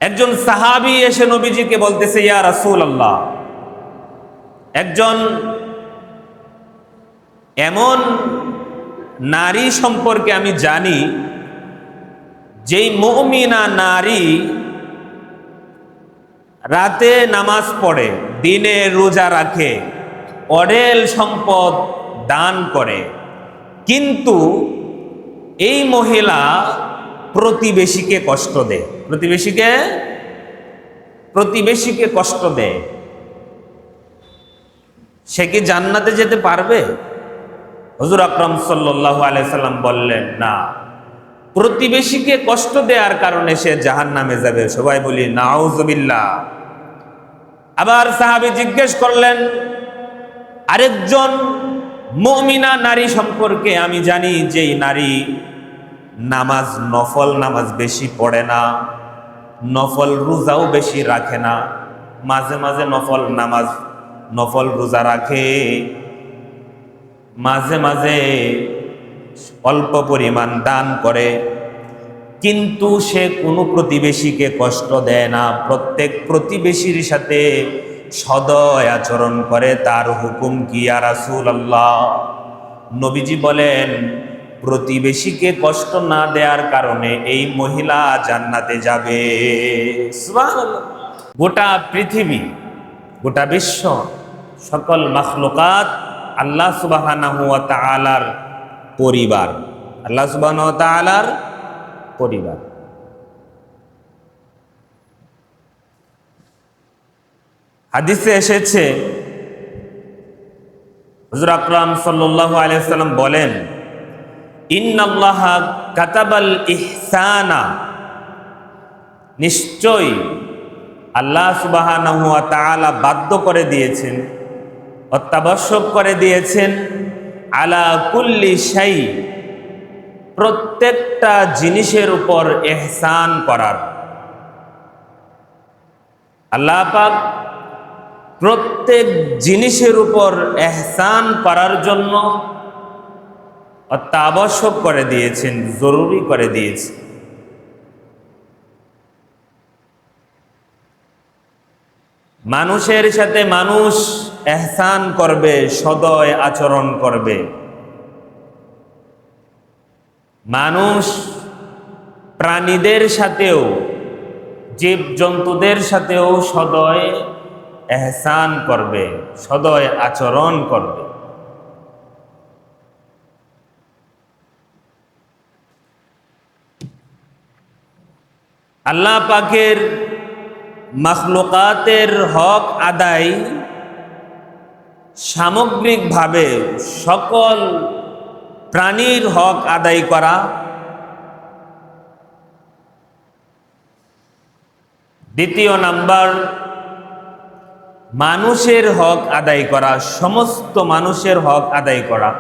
একজন সাহাবী এসে নবীজিকে বলতেছে, ইয়া রাসূলুল্লাহ, একজন এমন নারী সম্পর্কে আমি জানি যেই মুমিনা নারী রাতে নামাজ পড়ে, দিনে রোজা রাখে, অঢেল সম্পদ দান করে, কিন্তু এই মহিলা প্রতিবেশীকে কষ্ট দেয়, প্রতিবেশীকে কষ্ট দেয়। সে কি জান্নাতে যেতে পারবে? হুজুর আকরাম সাল্লাল্লাহু আলাইহি সাল্লাম বললেন, না, প্রতিবেশীকে কষ্ট দেওয়ার কারণে সে জাহান্নামে যাবে। সবাই বলি নাউজুবিল্লাহ। আবার সাহাবী জিজ্ঞেস করলেন, আরেকজন মুমিনা নারী সম্পর্কে আমি জানি যে নারী নামাজ, নফল নামাজ বেশি পড়ে না, নফল রোজাও বেশি রাখে না, মাঝে মাঝে নফল নামাজ, নফল রোজা রাখে, মাঝে মাঝে অল্প পরিমাণ দান করে, কিন্তু সে কোনো প্রতিবেশীকে কষ্ট দেয় না, প্রত্যেক প্রতিবেশীর সাথে সদয় আচরণ করে। তার হুকুম কি ইয়া রাসূলুল্লাহ? নবীজি বলেন, প্রতিবেশীকে কষ্ট না দেওয়ার কারণে এই মহিলা জান্নাতে যাবে। সুবহানাল্লাহ। গোটা পৃথিবী, গোটা বিশ্ব, সকল মাখলুকাত আল্লাহ সুবহানাহু ওয়া তাআলার পরিবার, আল্লাহ সুবহানাহু ওয়া তাআলার পরিবার। হাদিসে এসেছে, হুজুর আকরাম সাল্লাল্লাহু আলাইহি সাল্লাম বলেন, ইন্নাল্লাহা কাতাবাল ইহসানা, নিশ্চয়ই আল্লাহ সুবহানাহু ওয়া তাআলা বাধ্য করে দিয়েছেন, অত্যাবশ্যক করে দিয়েছেন, আলা কুল্লি শাই, প্রত্যেকটা জিনিসের উপর ইহসান করার। আল্লাহ পাক প্রত্যেক জিনিসের উপর ইহসান করার জন্য অত্যাবশ্যক করে দিয়েছেন, জরুরি করে দিয়েছেন। মানুষের সাথে মানুষ ইহসান করবে, সদয় আচরণ করবে। মানুষ প্রাণীদের সাথেও, জীবজন্তুদের সাথেও সদয় ইহসান করবে, সদয় আচরণ করবে। আল্লাহ পাকের মাখলুকাতের হক আদায় সামগ্রিকভাবে সকল প্রাণীর হক আদায় করা, দ্বিতীয় নাম্বার মানুষের হক আদায় করা, সমস্ত মানুষের হক আদায় করা,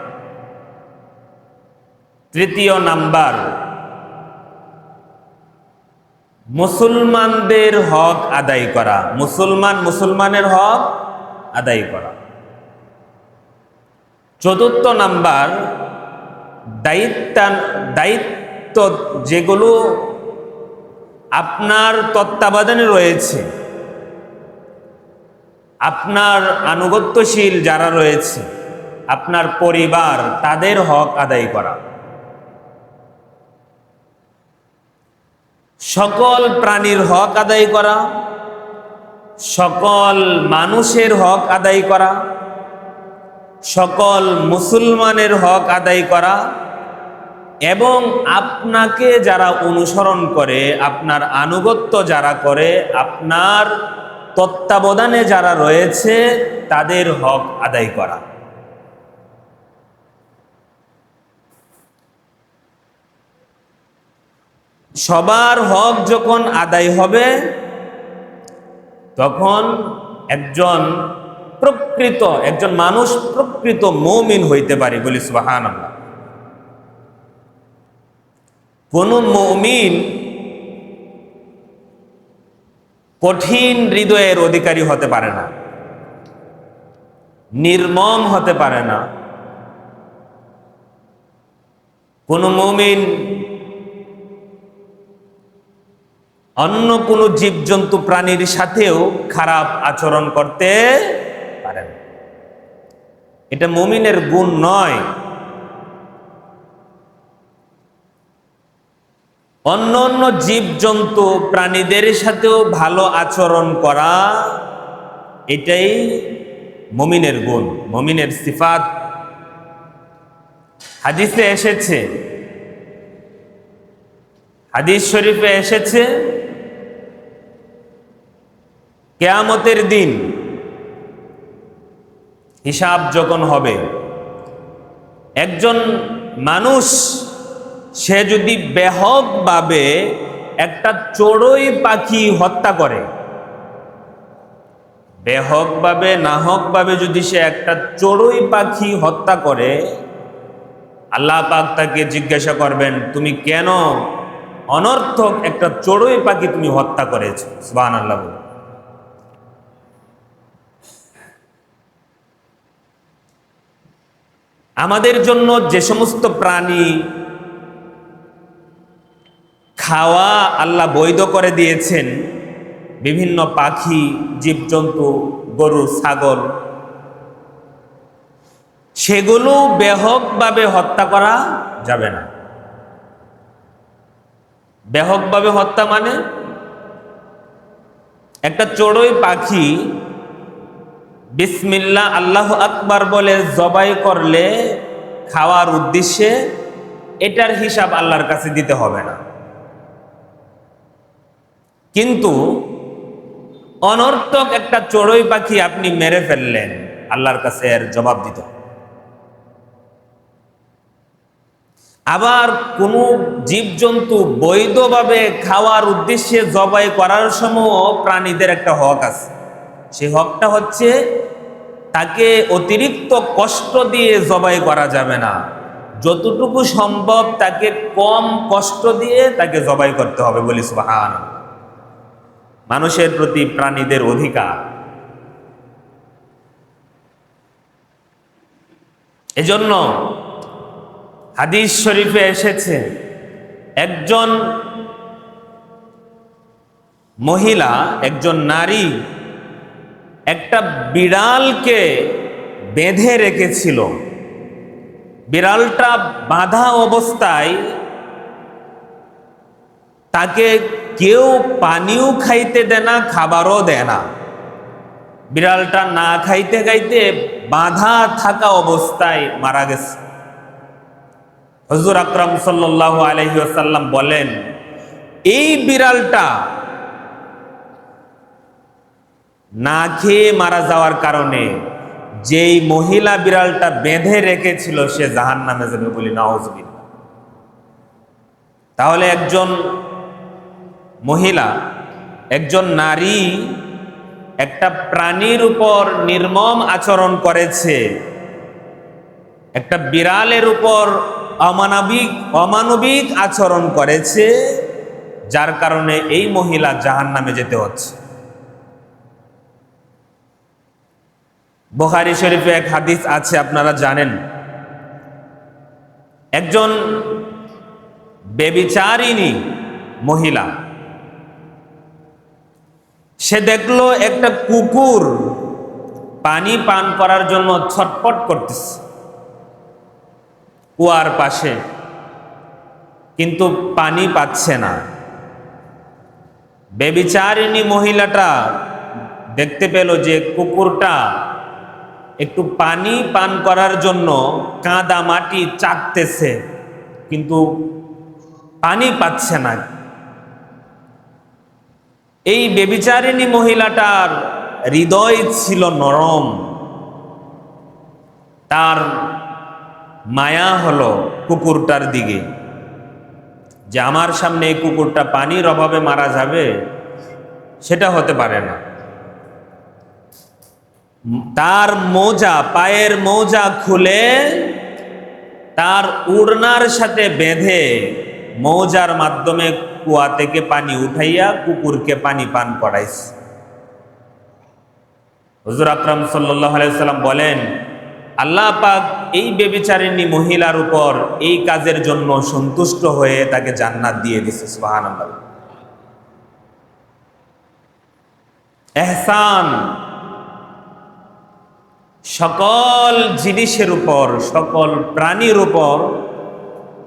তৃতীয় নাম্বার মুসলমানদের হক আদায় করা, মুসলমানের হক আদায় করা, চতুর্থ নাম্বার দায়িত্ব যেগুলো আপনার তত্ত্বাবধানে রয়েছে, আপনার আনুগত্যশীল যারা রয়েছে, আপনার পরিবার, তাদের হক আদায় করা, সকল প্রাণীর হক আদায় করা, সকল মানুষের হক আদায় করা, সকল মুসলমানের হক আদায় করা, এবং আপনাকে যারা অনুসরণ করে, আপনার আনুগত্য যারা করে, আপনার তত্ত্বাবধানে যারা রয়েছে, তাদের হক আদায় করা। সবার হক যখন আদায় হবে, তখন একজন মানুষ প্রকৃত মুমিন হইতে পারে। বলি সুবহানাল্লাহ। কোন মুমিন কঠিন হৃদয়ের অধিকারী হতে পারে না, নির্মম হতে পারে না। কোন মুমিন অন্য কোনো জীবজন্তু প্রাণীর সাথেও খারাপ আচরণ করতে পারেন। এটা মুমিনের গুণ নয়। অন্য অন্য জীবজন্তু প্রাণীদের সাথেও ভালো আচরণ করা, এটাই মুমিনের গুণ, মুমিনের সিফাত। হাদিসে এসেছে, হাদিস শরীফে এসেছে, কিয়ামতের দিন হিসাব যখন হবে, একজন মানুষ সে যদি বেহকভাবে একটা চড়ুই পাখি হত্যা করে, বেহকভাবে নাহকভাবে যদি সে একটা চড়ুই পাখি হত্যা করে, আল্লাহ পাক তাকে জিজ্ঞাসা করবেন, তুমি কেন অনর্থক একটা চড়ুই পাখি তুমি হত্যা করেছো? সুবহানাল্লাহ। আমাদের জন্য যে সমস্ত প্রাণী খাওয়া আল্লাহ বৈধ করে দিয়েছেন, বিভিন্ন পাখি, জীবজন্তু, গরু, ছাগল, সেগুলো বেহকভাবে হত্যা করা যাবে না। বেহকভাবে হত্যা মানে একটা চড়ুই পাখি বিসমিল্লাহ আল্লাহু আকবার বলে জবাই করলে খাওয়ার উদ্দেশ্যে, এটার হিসাব আল্লাহর কাছে দিতে হবে না। কিন্তু অনর্থক একটা চড়ুই পাখি আপনি মেরে ফেললেন, আল্লাহর কাছে এর জবাব দিতে হবে। আবার কোনো জীবজন্তু বৈধভাবে খাওয়ার উদ্দেশ্যে জবাই করার সময় প্রাণীদের একটা হক আছে। সেই হকটা হচ্ছে তাকে অতিরিক্ত কষ্ট দিয়ে জবাই করা যাবে না, যতটুকু সম্ভব তাকে কম কষ্ট দিয়ে তাকে জবাই করতে হবে বলি সুবহানাল্লাহ। মানুষের প্রতি প্রাণীদের অধিকার। এজন্য হাদিস শরীফে এসেছে, একজন মহিলা, একজন নারী একটা বিড়ালকে বেঁধে রেখেছিল। বিড়ালটা বাঁধা অবস্থায় তাকে কেউ পানিও খাইতে দেয় না, খাবারও দেয় না। বিড়ালটা না খাইতে খাইতে বাঁধা থাকা অবস্থায় মারা গেছে। হুজুর আকরাম সাল্লাল্লাহু আলাইহি ওয়াসাল্লাম বলেন, এই বিড়ালটা না খেয়ে মারা যাওয়ার কারণে যেই মহিলা বিড়ালটা বেঁধে রেখেছিল সে জাহান্নামে যাবে বলি নাউজুবিল্লাহ। তাহলে একজন মহিলা, একজন নারী একটা প্রাণীর উপর নির্মম আচরণ করেছে, একটা বিড়ালের উপর অমানবিক আচরণ করেছে, যার কারণে এই মহিলা জাহান্নামে যেতে হচ্ছে। বুখারী শরীফে এক হাদিস আছে, আপনারা জানেন, একজন বেবিচারিণী মহিলা, সে দেখলো একটা কুকুর পানি পান করার জন্য ছটফট করতেছে কুয়ার পাশে, কিন্তু পানি পাচ্ছে না। বেবিচারিণী মহিলাটা দেখতে পেল যে কুকুরটা একটু পানি পান করার জন্য কাদা মাটি চাটতেছে, কিন্তু পানি পাচ্ছে না। এই বেবিচারিণী মহিলাটার হৃদয় ছিল নরম, তার মায়া হলো কুকুরটার দিকে, যে আমার সামনে এই কুকুরটা পানির অভাবে মারা যাবে, সেটা হতে পারে না। তার মোজা, পায়ের মোজা খুলে তার উড়নার সাথে বেঁধে মৌজার মাধ্যমে কুয়া থেকে পানি উঠাইয়া কুকুরকে পানি পান করাইছে। হুজুর আকরাম সাল্লাল্লাহু আলাইহি ওয়াসাল্লাম বলেন, আল্লাহ পাক এই বেবিচারিণী মহিলার উপর এই কাজের জন্য সন্তুষ্ট হয়ে তাকে জান্নাত দিয়ে দিয়েছে। সুবহানাল্লাহ। এহসান সকল জিনিসের উপর, সকল প্রাণীর উপর,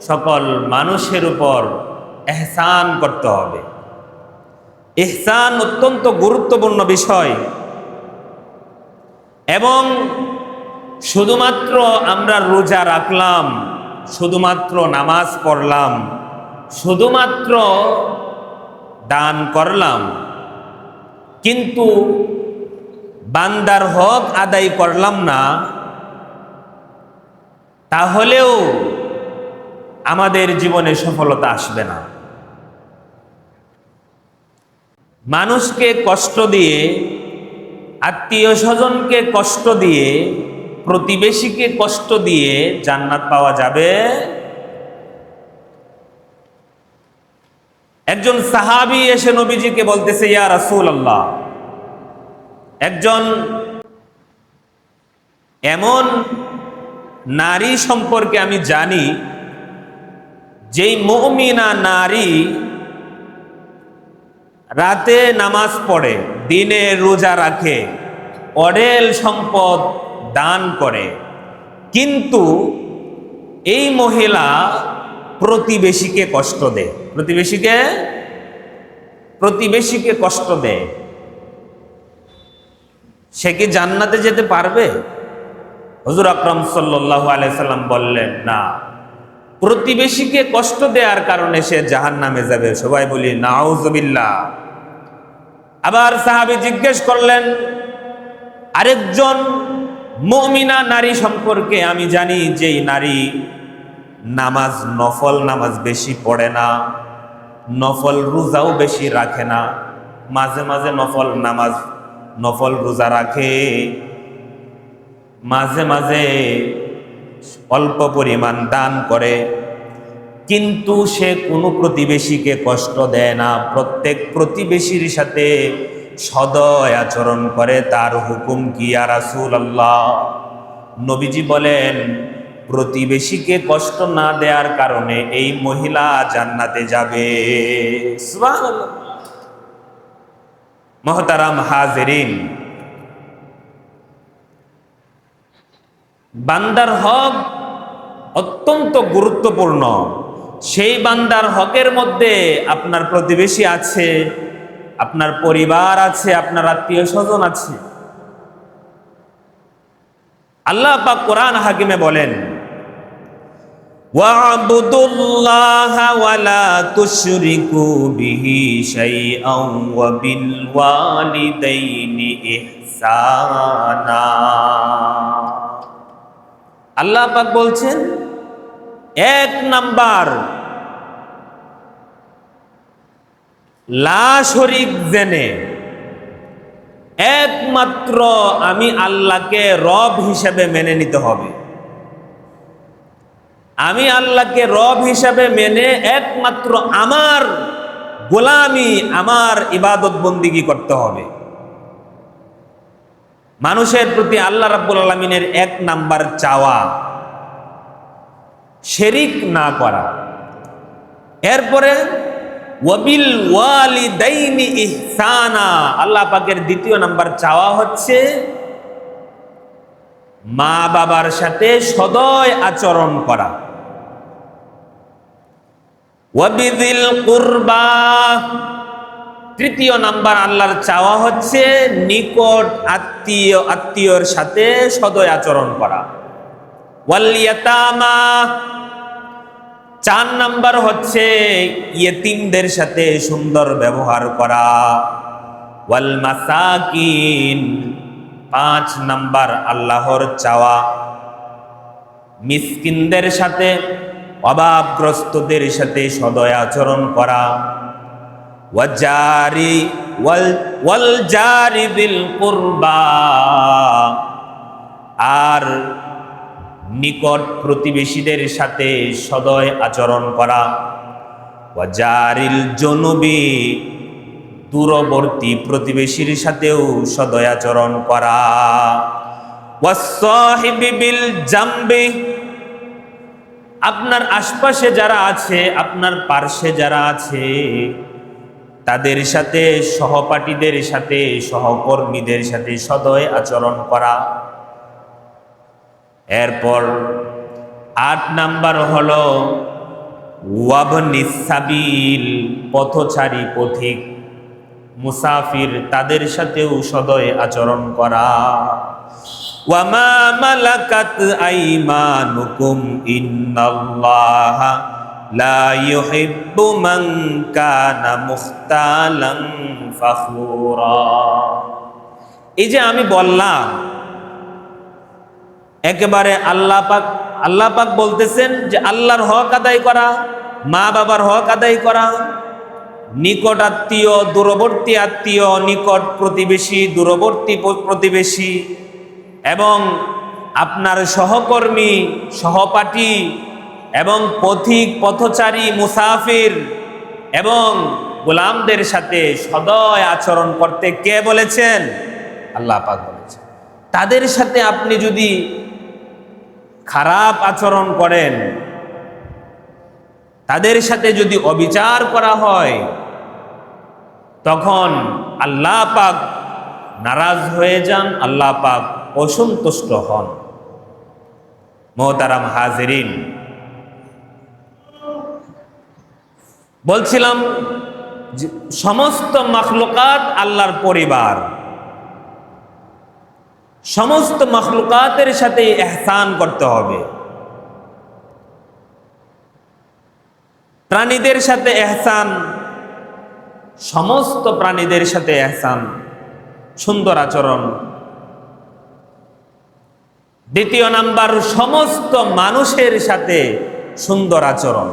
সকল মানুষের উপর এহসান করতে হবে। ইহসান অত্যন্ত গুরুত্বপূর্ণ বিষয়, এবং শুধুমাত্র আমরা রোজা রাখলাম, শুধুমাত্র নামাজ পড়লাম, শুধুমাত্র দান করলাম, কিন্তু বান্দার হক আদায় করলাম না, তাহলেও আমাদের জীবনে সফলতা আসবে না। মানুষকে কষ্ট দিয়ে, আত্মীয় স্বজনকে কষ্ট দিয়ে, প্রতিবেশীকে কষ্ট দিয়ে জান্নাত পাওয়া যাবে? একজন সাহাবী এসে নবীজিকে বলতেছে, ইয়া রাসূলুল্লাহ, একজন এমন নারী সম্পর্কে আমি জানি, যেই মুমিনা নারী রাতে নামাজ পড়ে, দিনে রোজা রাখে, অঢেল সম্পদ দান করে, কিন্তু এই মহিলা প্রতিবেশীকে কষ্ট দেয়, প্রতিবেশীকে কষ্ট দেয়। সে কি জান্নাতে যেতে পারবে? হুজুর আকরাম সাল্লাল্লাহু আলাইহি সাল্লাম বললেন, না, প্রতিবেশীকে কষ্ট দেওয়ার কারণে সে জাহান্নামে যাবে। সবাই বলি নাউজুবিল্লাহ। আবার সাহাবী জিজ্ঞেস করলেন, আরেকজন মুমিনা নারী সম্পর্কে আমি জানি, যেই নারী নামাজ, নফল নামাজ বেশি পড়ে না, নফল রোজাও বেশি রাখে না, মাঝে মাঝে নফল নামাজ, নফল রোজা রাখে, মাঝে মাঝে অল্প পরিমাণ দান করে, কিন্তু সে কোনো প্রতিবেশীকে কষ্ট দেয় না, প্রত্যেক প্রতিবেশীর সাথে সদয় আচরণ করে। তার হুকুম কি ইয়া রাসূলুল্লাহ? নবীজি বলেন, প্রতিবেশীকে কষ্ট না দেওয়ার কারণে এই মহিলা জান্নাতে যাবে। সুবহানাল্লাহ। মুহতারাম হাজিরিন, বান্দার হক অত্যন্ত গুরুত্বপূর্ণ। সেই বান্দার হকের মধ্যে আপনার প্রতিবেশী আছে, আপনার পরিবার আছে, আপনার আত্মীয় স্বজন আছে। আল্লাহ পাক কোরআন হাকিমে বলেন, ওয়া'বুদুল্লাহা ওয়া লা তুশরিকু বিহি শাইআন ওয়া বিল ওয়ালিদাইনি ইহসানা। আল্লাহ পাক বলছেন, এক নাম্বার, লা শরীক জেনে একমাত্র আমি আল্লাহকে রব হিসেবে মেনে নিতে হবে। আমি আল্লাহকে রব হিসেবে মেনে একমাত্র আমার গোলামি, আমার ইবাদত বন্দিগি করতে হবে। মানুষের প্রতি আল্লাহ রাব্বুল আলামিনের এক নাম্বার চাওয়া শিরিক না করা। এরপরে ওয়াবিল ওয়ালিদাইনি ইহসানা, আল্লাহ পাকের দ্বিতীয় নাম্বার চাওয়া হচ্ছে মা বাবার সাথে সদয় আচরণ করা। ওয়াবিযিল কুরবা, তৃতীয় নাম্বার আল্লাহর চাওয়া হচ্ছে নিকট আত্মীয়র সাথে সদয় আচরণ করা। ওয়াল ইয়াতামা, চার নাম্বার হচ্ছে ইয়েতিমদের সাথে সুন্দর ব্যবহার করা। ওয়াল মাসাকিন, পাঁচ নাম্বার আল্লাহর চাওয়া মিসকিনদের সাথে, অভাবগ্রস্তদের সাথে সদয় আচরণ করা। ওয়াল জারি বিল কুরবা, আর নিকট প্রতিবেশীদের সাথে সদয় আচরণ করা। ওয়াজারিল জুনুবি, দূরবর্তী প্রতিবেশীর সাথেও সদয় আচরণ করা। ওয়াসসাহিবি বিল জামবি, আপনার আশপাশে যারা আছে, আপনার পার্শ্বে যারা আছে, তাদের সাথে, সহপাঠীদের সাথে, সহকর্মীদের সাথে সদয় আচরণ করা। এরপর 8 নাম্বার হলো ওয়াবনিস সাবিল, পথচারী, পথিক, মুসাফির, তাদের সাথেও সদয় আচরণ করা। ওয়ামা মালাকাত আইমানুকুম ইন্নাল্লাহা লা ইউহিব্বু মান কানা মুখতালান ফাখুরা। এই যে আমি বললাম, একেবারে আল্লাহ পাক বলতেছেন যে আল্লাহর হক আদায় করা, মা বাবার হক আদায় করা, নিকট আত্মীয়, দূরবর্তী আত্মীয়, নিকট প্রতিবেশী, দূরবর্তী প্রতিবেশী, এবং আপনার সহকর্মী, সহপাঠী, এবং পথিক, পথচারী, মুসাফির এবং গোলামদের সাথে সদয় আচরণ করতে কে বলেছেন? আল্লাহ পাক বলেছেন। তাদের সাথে আপনি যদি খারাপ আচরণ করেন, তাদের সাথে যদি অবিচার করা হয়, তখন আল্লাহ পাক নারাজ হয়ে যান, আল্লাহ পাক অসন্তুষ্ট হন। মোহতারাম হাজিরিন, বলছিলাম সমস্ত মাখলুকাত আল্লাহর পরিবার, সমস্ত মাখলুকাতের সাথে ইহসান করতে হবে। প্রাণীদের সাথে ইহসান, সমস্ত প্রাণীদের সাথে ইহসান, সুন্দর আচরণ। দ্বিতীয় নাম্বার, সমস্ত মানুষের সাথে সুন্দর আচরণ।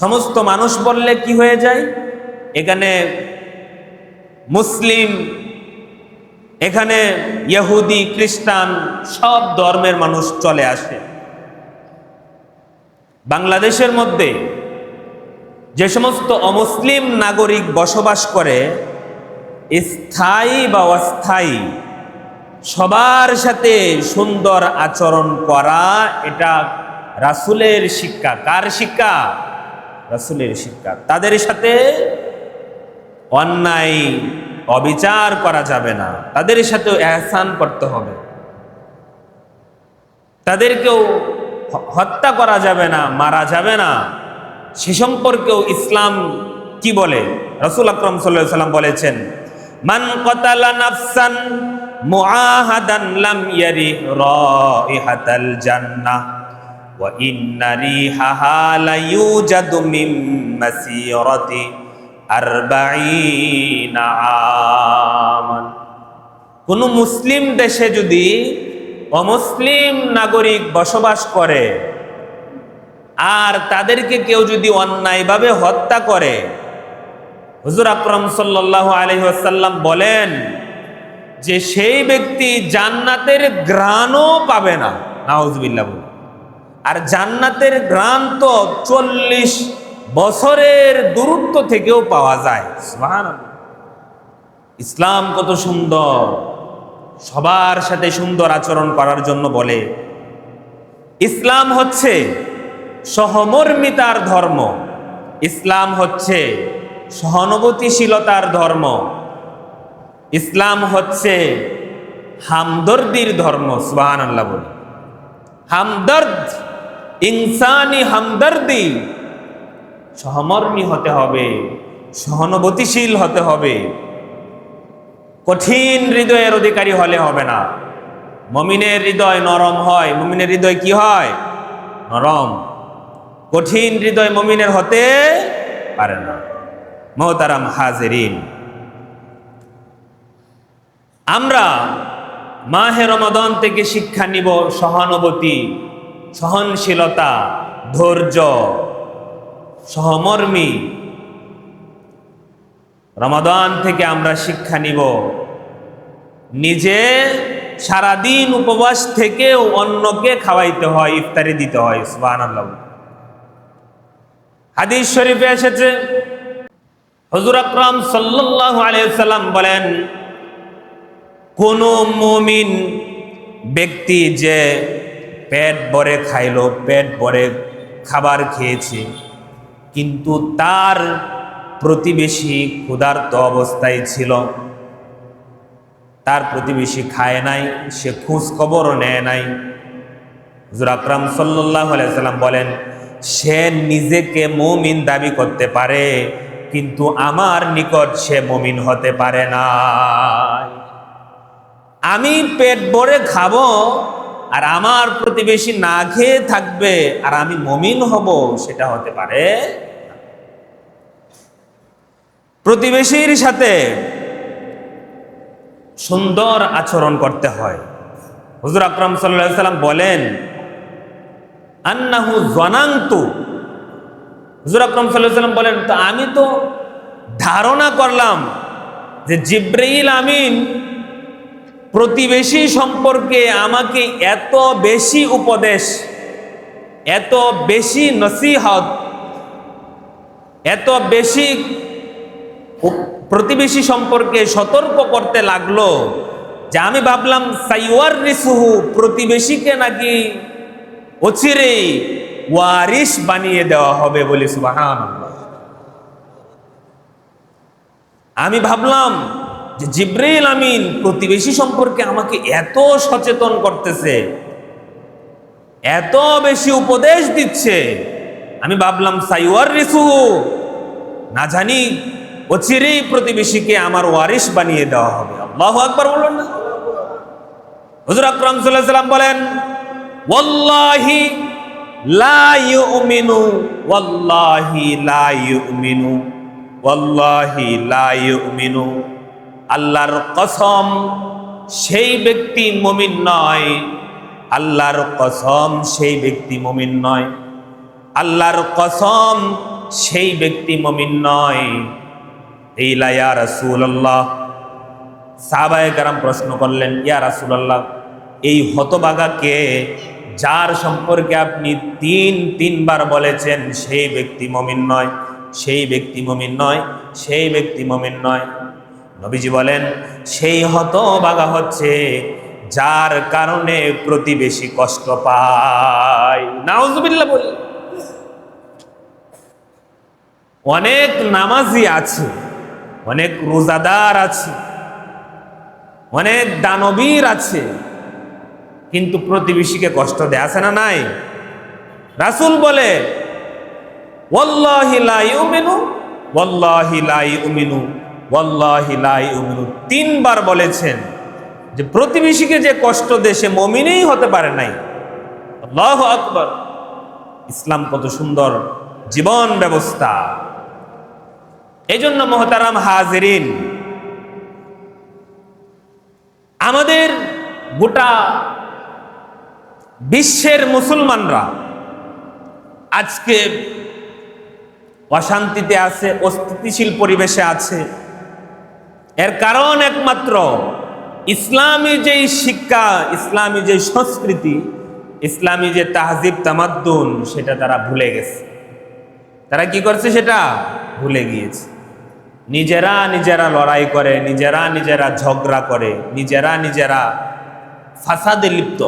সমস্ত মানুষ বললে কি হয়ে যায়? এখানে মুসলিম, এখানে ইহুদি, খ্রিস্টান, সব ধর্মের মানুষ চলে আসে। বাংলাদেশের মধ্যে যে সমস্ত অমুসলিম নাগরিক বসবাস করে, স্থায়ী বা অস্থায়ী, সবার সাথে সুন্দর আচরণ করা, এটা রাসূলের শিক্ষা। কার শিক্ষা? রাসূলের শিক্ষা। তাদের সাথে অন্যায়, অবিচার করা যাবে না, তাদের সাথেও ইহসান করতে হবে। তাদেরকেও হত্যা করা যাবে না, মারা যাবে না। সে সম্পর্কেও ইসলাম কি বলে? রাসূল আকরাম সাল্লাল্লাহু আলাইহি ওয়াসাল্লাম বলেছেন, মান কাতালা নাফসান মুআহাদান লাম ইয়ারিহ রাইহাতাল জান্নাহ ওয়া ইন্না রিহাহা লা ইউজাদু মিন মাসিরাতি 40 আমান। কোন মুসলিম দেশে যদি অমুসলিম নাগরিক বসবাস করে আর তাদেরকে কেউ যদি অন্যায়ভাবে হত্যা করে, হুজুর আকরাম সাল্লাল্লাহু আলাইহি ওয়াসাল্লাম বলেন যে সেই ব্যক্তি জান্নাতের ঘ্রাণও পাবে না। নাউজুবিল্লাহ। আর জান্নাতের ঘ্রাণ তো 40 বছরের দূরত্ব থেকেও পাওয়া যায়। সুবহানাল্লাহ। ইসলাম কত সুন্দর, সবার সাথে সুন্দর আচরণ করার জন্য বলে। ইসলাম হচ্ছে সহমর্মিতার ধর্ম, ইসলাম হচ্ছে সহানুভূতিশীলতার ধর্ম, ইসলাম হচ্ছে হামদর্দির ধর্ম। সুবহানাল্লাহ বলে। হামদর্দ, ইনসানি হামদর্দি, সহমর্মী হতে হবে, সহানুভূতিশীল হতে হবে। কঠিন হৃদয়ের অধিকারী হলে হবে না। মুমিনের হৃদয় নরম হয়। মুমিনের হৃদয় কি হয়? নরম। কঠিন হৃদয় মুমিনের হতে পারে না। মোহতারাম হাজিরিন, আমরা মাহে রমাদান থেকে শিক্ষা নিব সহানুভূতি, সহনশীলতা, ধৈর্য, সহমর্মী। রমাদান থেকে আমরা শিক্ষা নিব নিজে সারাদিন উপবাস থেকেও অন্যকে খাওয়াইতে হয়, ইফতারি দিতে হয়। সুবহানাল্লাহ। হাদিস শরীফে এসেছে, হুজুর আকরাম সাল্লাল্লাহু আলাইহি ওয়াসাল্লাম বলেন, কোন মুমিন ব্যক্তি যে পেট ভরে খাইলো, পেট ভরে খাবার খেয়েছে, কিন্তু তার প্রতিবেশী ক্ষুধার্ত অবস্থায় ছিল, তার প্রতিবেশী খায় নাই, সে খোঁজ খবরও নেয় নাই। হুজুর আকরাম সাল্লাল্লাহু আলাইহি সাল্লাম বলেন, সে নিজেকে মুমিন দাবি করতে পারে, কিন্তু আমার নিকট সে মুমিন হতে পারে না। আমি পেট ভরে খাবো আর আমার প্রতিবেশী না খেয়ে থাকবে আর আমি মুমিন হব, সেটা হতে পারে। প্রতিবেশীর সাথে সুন্দর আচরণ করতে হয়। হুজুর আকরাম সাল্লাল্লাহু আলাইহি সাল্লাম বলেন, আন্নাহু জানান্তু, হুজুর আকরাম সাল্লাল্লাহু আলাইহি সাল্লাম বলেন, তো আমি তো ধারণা করলাম যে জিবরাইল আমিন প্রতিবেশী সম্পর্কে আমাকে এত বেশি উপদেশ, এত বেশি নসিহত, এত বেশি প্রতিবেশী সম্পর্কে সতর্ক করতে লাগলো যে আমি ভাবলাম সাইওয়ার রিসুহু, প্রতিবেশীকে নাকি অচিরেই ওয়ারিস বানিয়ে দেওয়া হবে বলে। সুবহানাল্লাহ। আমি ভাবলাম যে জিবরাইল আমিন প্রতিবেশী সম্পর্কে আমাকে এত সচেতন করতেছে, এত বেশি উপদেশ দিচ্ছে, আমি ভাবলাম সাইওয়ার রিসুহু, না জানি অচিরেই প্রতিবেশীকে আমার ওয়ারিস বানিয়ে দেওয়া হবে। আল্লাহু আকবার বলুন না। হুজুর আকরাম সাল্লাল্লাহু আলাইহি সাল্লাম বলেন, ওয়াল্লাহি লা ইউমিনু, ওয়াল্লাহি লা ইউমিনু, ওয়াল্লাহি লা ইউমিনু, আল্লাহর কসম সেই ব্যক্তি মুমিন নয়, আল্লাহর কসম সেই ব্যক্তি মুমিন নয়, আল্লাহর কসম সেই ব্যক্তি মুমিন নয়। ইলা ইয়া রাসূলুল্লাহ, সাহাবায়ে কেরাম প্রশ্ন করলেন, ইয়া রাসূলুল্লাহ, এই হতভাগা কে যার সম্পর্কে আপনি তিনবার বলেছেন সেই ব্যক্তি মুমিন নয়, সেই ব্যক্তি মুমিন নয়, সেই ব্যক্তি মুমিন নয়? নবীজি বলেন, সেই হতভাগা হচ্ছে যার কারণে প্রতিবেশী কষ্ট পায়। নাউজুবিল্লাহ বলি। অনেক নামাজি আছে, অনেক রোজাদার আছে, অনেক দানবীর আছে, কিন্তু প্রতিবেশীকে কষ্ট দেয়, আছে না নাই? রাসূল বলে, ওয়াল্লাহি লা ইউমিনু, ওয়াল্লাহি লা ইউমিনু, ওয়াল্লাহি লা ইউমিনু, তিনবার বলেছেন যে প্রতিবেশীকে যে কষ্ট দেয় সে মুমিনই হতে পারে নাই। আল্লাহু আকবার। ইসলাম কত সুন্দর জীবন ব্যবস্থা। এজন্য মুহতারাম হাজিরিন, আমাদের গোটা বিশ্বের মুসলমানরা আজকে অশান্তিতে আছে, অস্থিতিশীল পরিবেশে আছে। এর কারণ একমাত্র ইসলামী যেই শিক্ষা, ইসলামী যে সংস্কৃতি, ইসলামী যে তাহজিব তামাদ্দুন, সেটা তারা ভুলে গেছে। তারা কি করছে? সেটা ভুলে গিয়েছে। নিজেরা নিজেরা লড়াই করে, নিজেরা নিজেরা ঝগড়া করে, নিজেরা নিজেরা ফাসাদে লিপ্ত।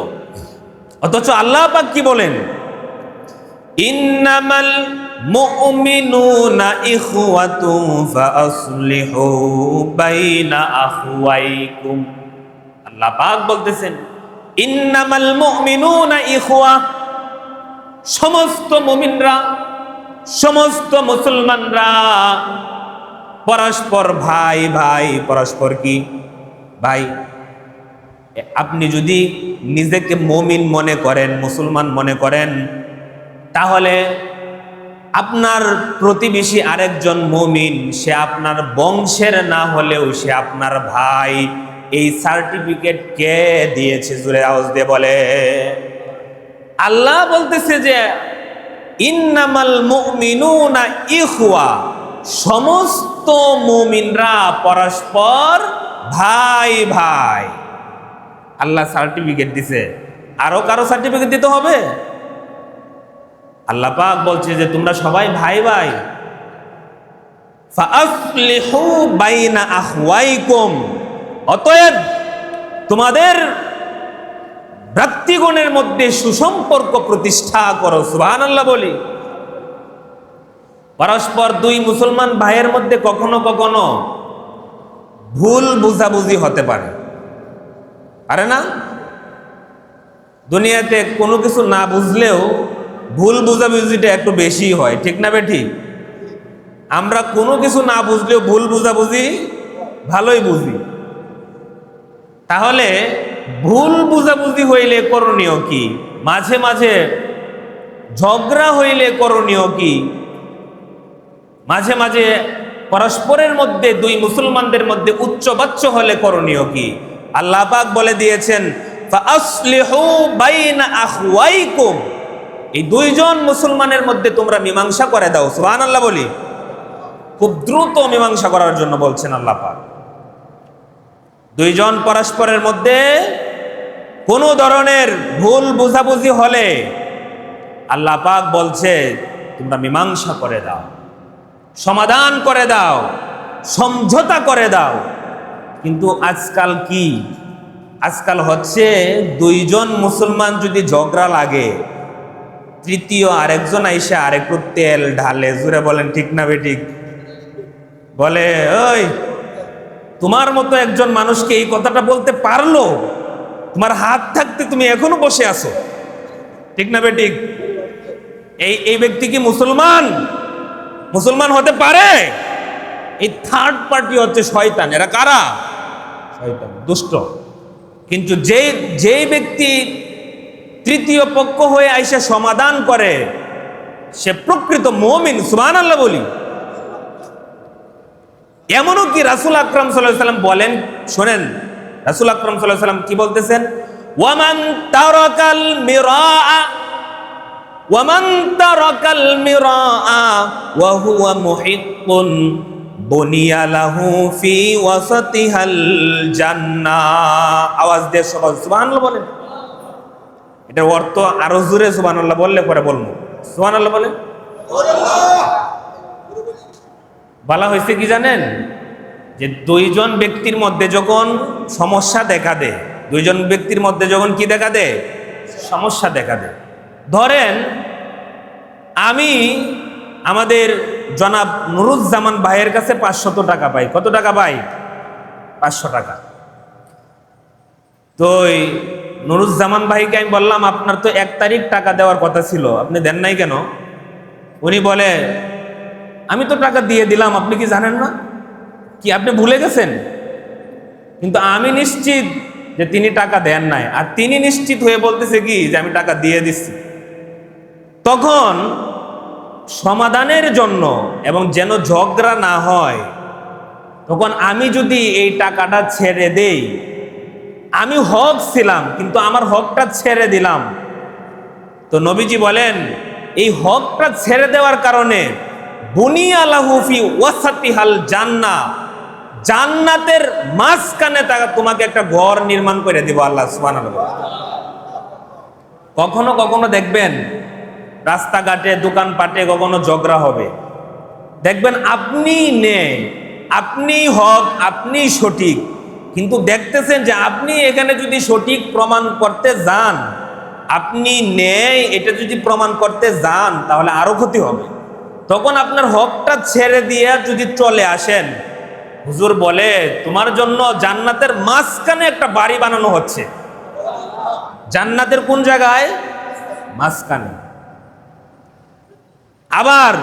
অথচ আল্লাহ পাক কি বলেন? ইন্নামাল মুমিনুনা ইখওয়াতুন ফাআসলিহু বাইনা আখওয়াইকুম। আল্লাহ পাক বলতেছেন, ইন্নামাল মুমিনুনা ইখওয়া, সমস্ত মুমিনরা, সমস্ত মুসলমানরা পরস্পর ভাই ভাই। পরস্পর কি? ভাই। আপনি যদি নিজেকে মুমিন মনে করেন, মুসলমান মনে করেন, তাহলে আপনার প্রতিবেশী আরেকজন মুমিন, সে আপনার বংশের না হলেও সে আপনার ভাই। এই সার্টিফিকেট কে দিয়েছে? জোরে আওয়াজ দিয়ে বলে। আল্লাহ বলতেছে যে ইন্নামাল মুমিনুনা ইখওয়া, সমস্ত মুমিনরা পরস্পর ভাই ভাই। আল্লাহ সার্টিফিকেট দিছে, আরো কারো সার্টিফিকেট দিতে হবে? আল্লাহ পাক বলছে যে তোমরা সবাই ভাই ভাই। ফাআসলিহু বাইনা আখওয়াইকুম, অতএব তোমাদের ভ্রাতৃগণের মধ্যে সুসম্পর্ক প্রতিষ্ঠা করো। সুবহানাল্লাহ বলি। পরস্পর দুই মুসলমান ভাইয়ের মধ্যে কখনো কখনো ভুল বুঝাবুঝি হতে পারে, পারে না? দুনিয়াতে কোনো কিছু না বুঝলেও ভুল বুঝাবুঝিটা একটু বেশি হয়, ঠিক না বেঠি? আমরা কোনো কিছু না বুঝলেও ভুল বুঝাবুঝি ভালোই বুঝি। তাহলে ভুল বুঝাবুঝি হইলে করণীয় কি? মাঝে মাঝে ঝগড়া হইলে করণীয় কি? মাঝে মাঝে পরস্পরের মধ্যে দুই মুসলমানদের মধ্যে উচ্চবাচ্য হলে করণীয় কি? আল্লাহ পাক বলে দিয়েছেন, ফাআসলিহু বাইনা আখওয়াইকুম, এই দুইজন মুসলমানের মধ্যে তোমরা মীমাংসা করে দাও। সুবহানাল্লাহ বলি। খুব দ্রুত মীমাংসা করার জন্য বলছেন আল্লাহ পাক। দুইজন পরস্পরের মধ্যে কোনো ধরনের ভুল বুঝাবুঝি হলে আল্লাহ পাক বলছে তোমরা মীমাংসা করে দাও, সমাধান করে দাও, সমঝোতা করে দাও। কিন্তু আজকাল কি? আজকাল হচ্ছে দুইজন মুসলমান যদি ঝগড়া লাগে, তৃতীয় আরেকজন আইসা আরেকটু তেল ঢালে। জুড়ে বলেন ঠিক না বেঠিক? বলে, ওই তোমার মতো একজন মানুষকে এই কথাটা বলতে পারলো? তোমার হাত থাকতে তুমি এখনো বসে আছো, ঠিক না বেঠিক? এই ব্যক্তি কি মুসলমান হতে পারে? এই থার্ড পার্টি হচ্ছে শয়তান। এরা কারা? শয়তান, দুষ্ট। কিন্তু যে ব্যক্তি তৃতীয় পক্ষ হয়ে আইসা সমাধান করে সে প্রকৃত মুমিন। সুবহানাল্লাহ বলি। এমনও কি রাসূল আকরাম সাল্লাল্লাহু আলাইহি ওয়াসাল্লাম বলেন, শোনেন রাসূল আকরাম সাল্লাল্লাহু আলাইহি ওয়াসাল্লাম কি বলতেছেন? ওয়ামান তারাকাল মিরাআ ওয়া হুয়া মুহিক্কুন বুনিয়া লাহু ফি ওয়াসাতিহাল জান্নাহ। আওয়াজ দিয়ে সবাই সুবহানাল্লাহ বলেন। এটার অর্থ আরো জোরে সুবহানাল্লাহ বললে পরে বলবো। সুবহানাল্লাহ বলেন। বলা হয়েছে কি জানেন? যে দুইজন ব্যক্তির মধ্যে যখন সমস্যা দেখা দেয়, দুইজন ব্যক্তির মধ্যে যখন কি দেখা দেয়? সমস্যা দেখা দেয়। ধরেন আমি আমাদের জনাব নুরুজ্জামান ভাইয়ের কাছে 500 টাকা পাই। কত টাকা পাই? 500 টাকা। তো নুরুজ্জামান ভাইকে আমি বললাম, আপনার তো 1 তারিখ টাকা দেওয়ার কথা ছিল, আপনি দেন নাই কেন? উনি বলে, আমি তো টাকা দিয়ে দিলাম, আপনি কি জানেন না? কি আপনি ভুলে গেছেন? কিন্তু আমি নিশ্চিত যে তিনি টাকা দেন নাই, আর তিনি নিশ্চিত হয়ে বলতেছে কি যে আমি টাকা দিয়ে দিচ্ছি। তখন সমাধানের জন্য এবং যেন ঝগড়া না হয়, তখন আমি যদি এই টাকাটা ছেড়ে দেই, আমি হক ছিলাম কিন্তু আমার হকটা ছেড়ে দিলাম, তো নবীজি বলেন এই হকটা ছেড়ে দেওয়ার কারণে বুনিয়া লাহু ফি ওয়াসাতিহাল জান্নাহ, জান্নাতের মাঝখানে তোমাকে একটা ঘর নির্মাণ করে দিব আল্লাহ সুবহানাহু। কখনো কখনো দেখবেন রাস্তাঘাটে দোকানপাটে কখনো ঝগড়া হবে, দেখবেন আপনি নেই, আপনি হক, আপনি সঠিক, কিন্তু দেখতেছেন যে আপনি এখানে যদি সঠিক প্রমাণ করতে যান, আপনি নেই এটা যদি প্রমাণ করতে যান তাহলে আরো ক্ষতি হবে। তখন আপনার হকটা ছেড়ে দিয়ে যদি চলে আসেন, হুজুর বলে তোমার জন্য জান্নাতের মাঝখানে একটা বাড়ি বানানো হচ্ছে। জান্নাতের কোন জায়গায়? মাঝখানে। আবার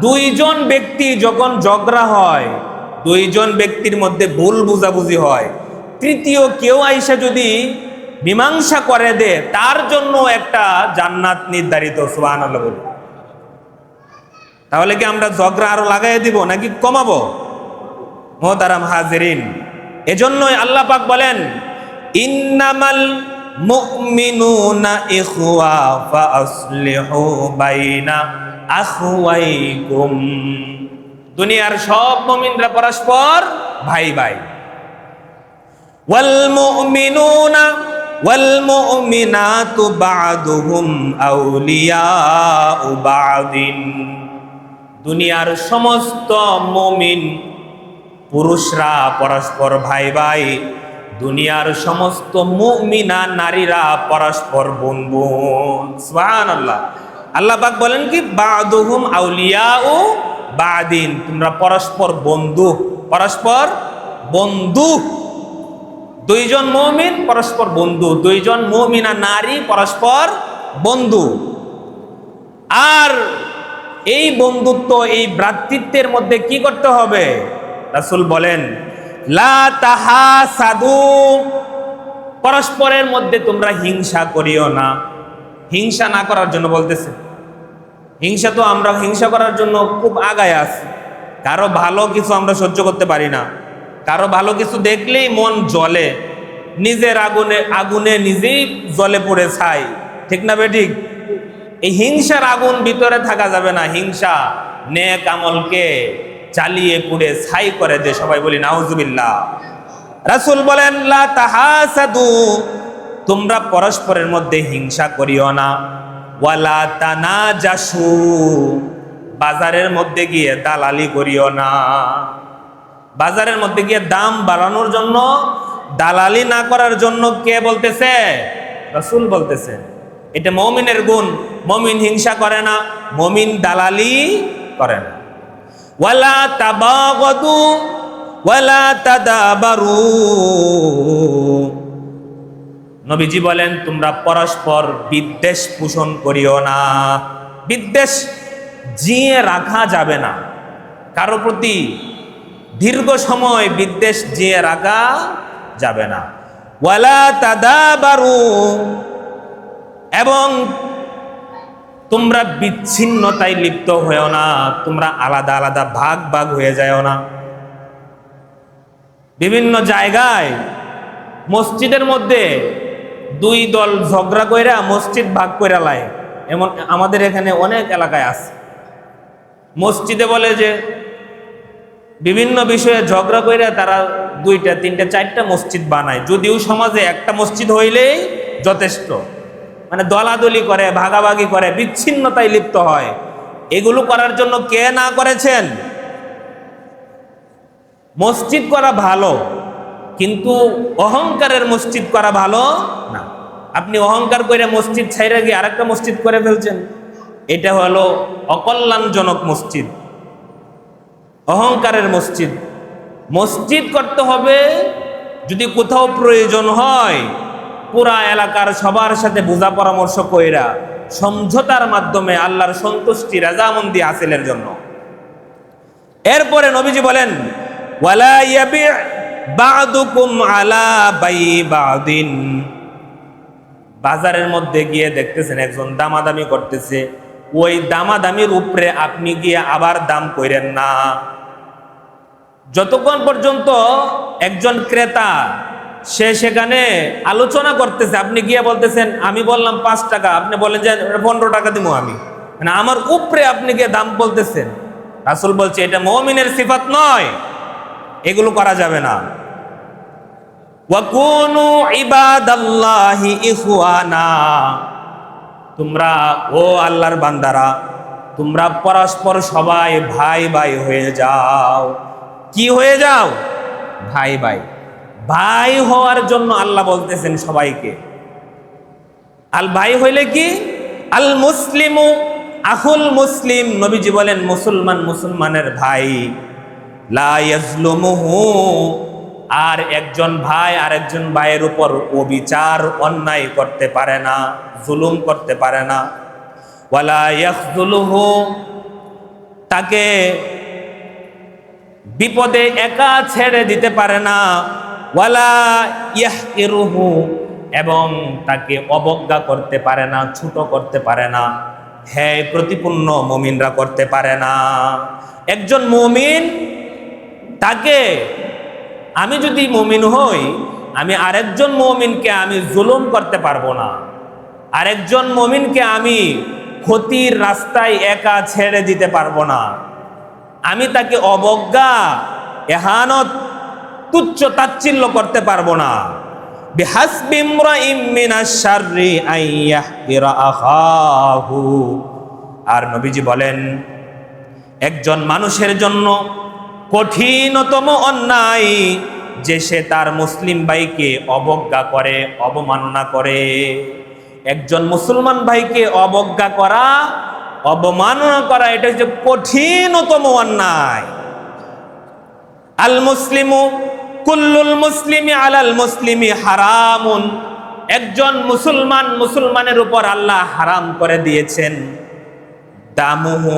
দুইজন ব্যক্তি যখন ঝগড়া হয়, দুইজন ব্যক্তির মধ্যে ভুল বুঝাবুঝি হয়, তৃতীয় কেউ আইসা যদি মীমাংসা করে দেয়, তার জন্য একটা জান্নাত নির্ধারিত। সুবহানাল্লাহ বলি। তাহলে কি আমরা ঝগড়া আরো লাগাই দিব নাকি কমাবো? মুহতারাম হাজিরিন, এজন্যই আল্লাহ পাক বলেন ইন্নামাল মুমিনুনা ইখওয়া ফাআসলিহু বাইনা আখওয়াইকুম। দুনিয়ার সব মুমিনরা পরস্পর ভাই ভাই। ওয়াল মুমিনুনা ওয়াল মুমিনাতু বা'দুহুম আউলিয়াউ বা'দিন। দুনিয়ার সমস্ত মুমিন পুরুষরা পরস্পর ভাই ভাই, দুনিয়ার সমস্ত মুমিনা নারীরা পরস্পর বোন বোন। সুবহানাল্লাহ। আল্লাহ পাক বলেন কি বাদুহুম আউলিয়াউ বাদিন, তোমরা পরস্পর বন্ধু, পরস্পর বন্ধু। দুইজন মুমিন পরস্পর বন্ধু, দুইজন মুমিনা নারী পরস্পর বন্ধু। আর এই বন্ধুত্ব, এই ভ্রাতৃত্বের মধ্যে কি করতে হবে? রাসূল বলেন লা তাহাসাদু, পরস্পরের মধ্যে তোমরা হিংসা করিও না। হিংসা না করার জন্য বলতেছে। হিংসা তো আমরা হিংসা করার জন্য খুব আগায় আছি। কারো ভালো কিছু আমরা সহ্য করতে পারি না, কারো ভালো কিছু দেখলেই মন জ্বলে, নিজের আগুনে আগুনে নিজেই জ্বলে পড়ে ছাই, ঠিক না বেঠিক? এই হিংসার আগুন ভিতরে থাকা যাবে না। হিংসা নেক আমলকে চালিয়ে পুড়ে ছাই করে দে, সবাই বলি নাউজুবিল্লাহ। রাসূল বলেন লা তাহাসাদু, তোমরা পরস্পরের মধ্যে হিংসা করিও না। ওয়ালা তানাজাসু, বাজারের মধ্যে গিয়ে দালালি করিও না। বাজারের মধ্যে গিয়ে দাম বাড়ানোর জন্য, দালালি না করার জন্য কে বলতেছে? রাসূল বলতেছে। এটা মুমিনের গুণ। মুমিন হিংসা করে না, মুমিন দালালি করে না। ওয়ালা তাবাগাদু ওয়ালা তাদাবারু, নবীজি বলেন তোমরা পরস্পর বিদ্বেষ পোষণ করিও না। বিদ্বেষ জিয়ে রাখা যাবে না, কারো প্রতি দীর্ঘ সময় বিদ্বেষ জিয়ে রাখা যাবে না। ওয়ালা তাদাবারু, এবং তোমরা বিচ্ছিন্নতায় লিপ্ত হয়েও না, তোমরা আলাদা আলাদা ভাগ ভাগ হয়ে যাও না। বিভিন্ন জায়গায় মসজিদের মধ্যে দুই দল ঝগড়া কইরা মসজিদ ভাগ কইরা লাই, এমন আমাদের এখানে অনেক এলাকায় আছে। মসজিদে বলে যে বিভিন্ন বিষয়ে ঝগড়া কইরা তারা দুইটা তিনটা চারটা মসজিদ বানায়, যদিও সমাজে একটা মসজিদ হইলেই যথেষ্ট। মানে দলাদলি করে, ভাগাভাগি করে, বিচ্ছিন্নতায় লিপ্ত হয়। এগুলো করার জন্য কে না করেছেন? মসজিদ করা ভালো, কিন্তু অহংকারের মসজিদ করা ভালো না। আপনি অহংকার করে মসজিদ ছাইরা গিয়ে আরেকটা মসজিদ করে ফেলছেন, এটা হলো অকল্যাণজনক মসজিদ, অহংকারের মসজিদ। মসজিদ করতে হবে যদি কোথাও প্রয়োজন হয় পুরা এলাকার সবার সাথে বোঝা পরামর্শ কইরা সমঝোতার মাধ্যমে আল্লাহর সন্তুষ্টি রাজামন্দি হাসিলের জন্য। এরপরে নবীজি বলেন ওয়ালা ইয়াবি বা'দুকুম আলা বাই বা'দিন, বাজারের মধ্যে গিয়ে দেখতেছেন একজন দামাদামি করতেছে, ওই দামাদামির উপরে আপনি গিয়ে আবার দাম কইরেন না। যতক্ষণ পর্যন্ত একজন ক্রেতা সে সেখানে আলোচনা করতেছে, আপনি গিয়ে বলতেছেন আমি বললাম 5 টাকা, আপনি বলেন যে 15 টাকা দিব আমি, মানে আমার উপরে আপনি গিয়ে দাম বলতেছেন। রাসূল বলছে এটা মুমিনের সিফাত নয়, এগুলো করা যাবে না। ওয়াকুনু ইবাদাল্লাহি ইখওয়ানা, তোমরা ও আল্লাহর বান্দারা তোমরা পরস্পর সবাই ভাই ভাই হয়ে যাও। কি হয়ে যাও? ভাই ভাই। ভাই হওয়ার জন্য আল্লাহ বলতেছেন সবাইকে। আল ভাই হইলে কি? আল মুসলিমু আখুল মুসলিম, নবীজি বলেন মুসলমান মুসলমানের ভাই। লা ইয়াজলুমুহু, আর একজন ভাই আরেকজন ভাইয়ের উপর অবিচার অন্যায় করতে পারে না, জুলুম করতে পারে না। ওয়ালা ইয়াখযুলুহু, তাকে বিপদে একা ছেড়ে দিতে পারে না। ওয়ালা ইয়াহকিরুহু, এবং তাকে অবজ্ঞা করতে পারে না, ছোট করতে পারে না, হ্যাঁ প্রতিপূর্ণ মুমিনরা করতে পারে না। একজন মুমিন, তাকে আমি যদি মুমিন হই, আমি আরেকজন মুমিনকে আমি জুলুম করতে পারবো না, আরেকজন মুমিনকে আমি ক্ষতির রাস্তায় একা ছেড়ে দিতে পারবো না, আমি তাকে অবজ্ঞা, এহানত, তুচ্ছ তাচ্ছিল্য করতে পারবো না। বিহাসবি ইমরাইম মিনাশ শাররি আন ইয়াহকিরা আখাহু, আর নবীজি বলেন একজন মানুষের জন্য কঠিনতম অন্যায় যে সে তার মুসলিম ভাইকে অবজ্ঞা করে, অবমাননা করে। একজন মুসলমান ভাইকে অবজ্ঞা করা অবমাননা করা এটা হচ্ছে কঠিনতম অন্যায়। আল মুসলিমু কুল্লুল মুসলিমি আলাল মুসলিমি হারামুন, একজন মুসলমান মুসলমানের উপর আল্লাহ হারাম করে দিয়েছেন। দামুহু,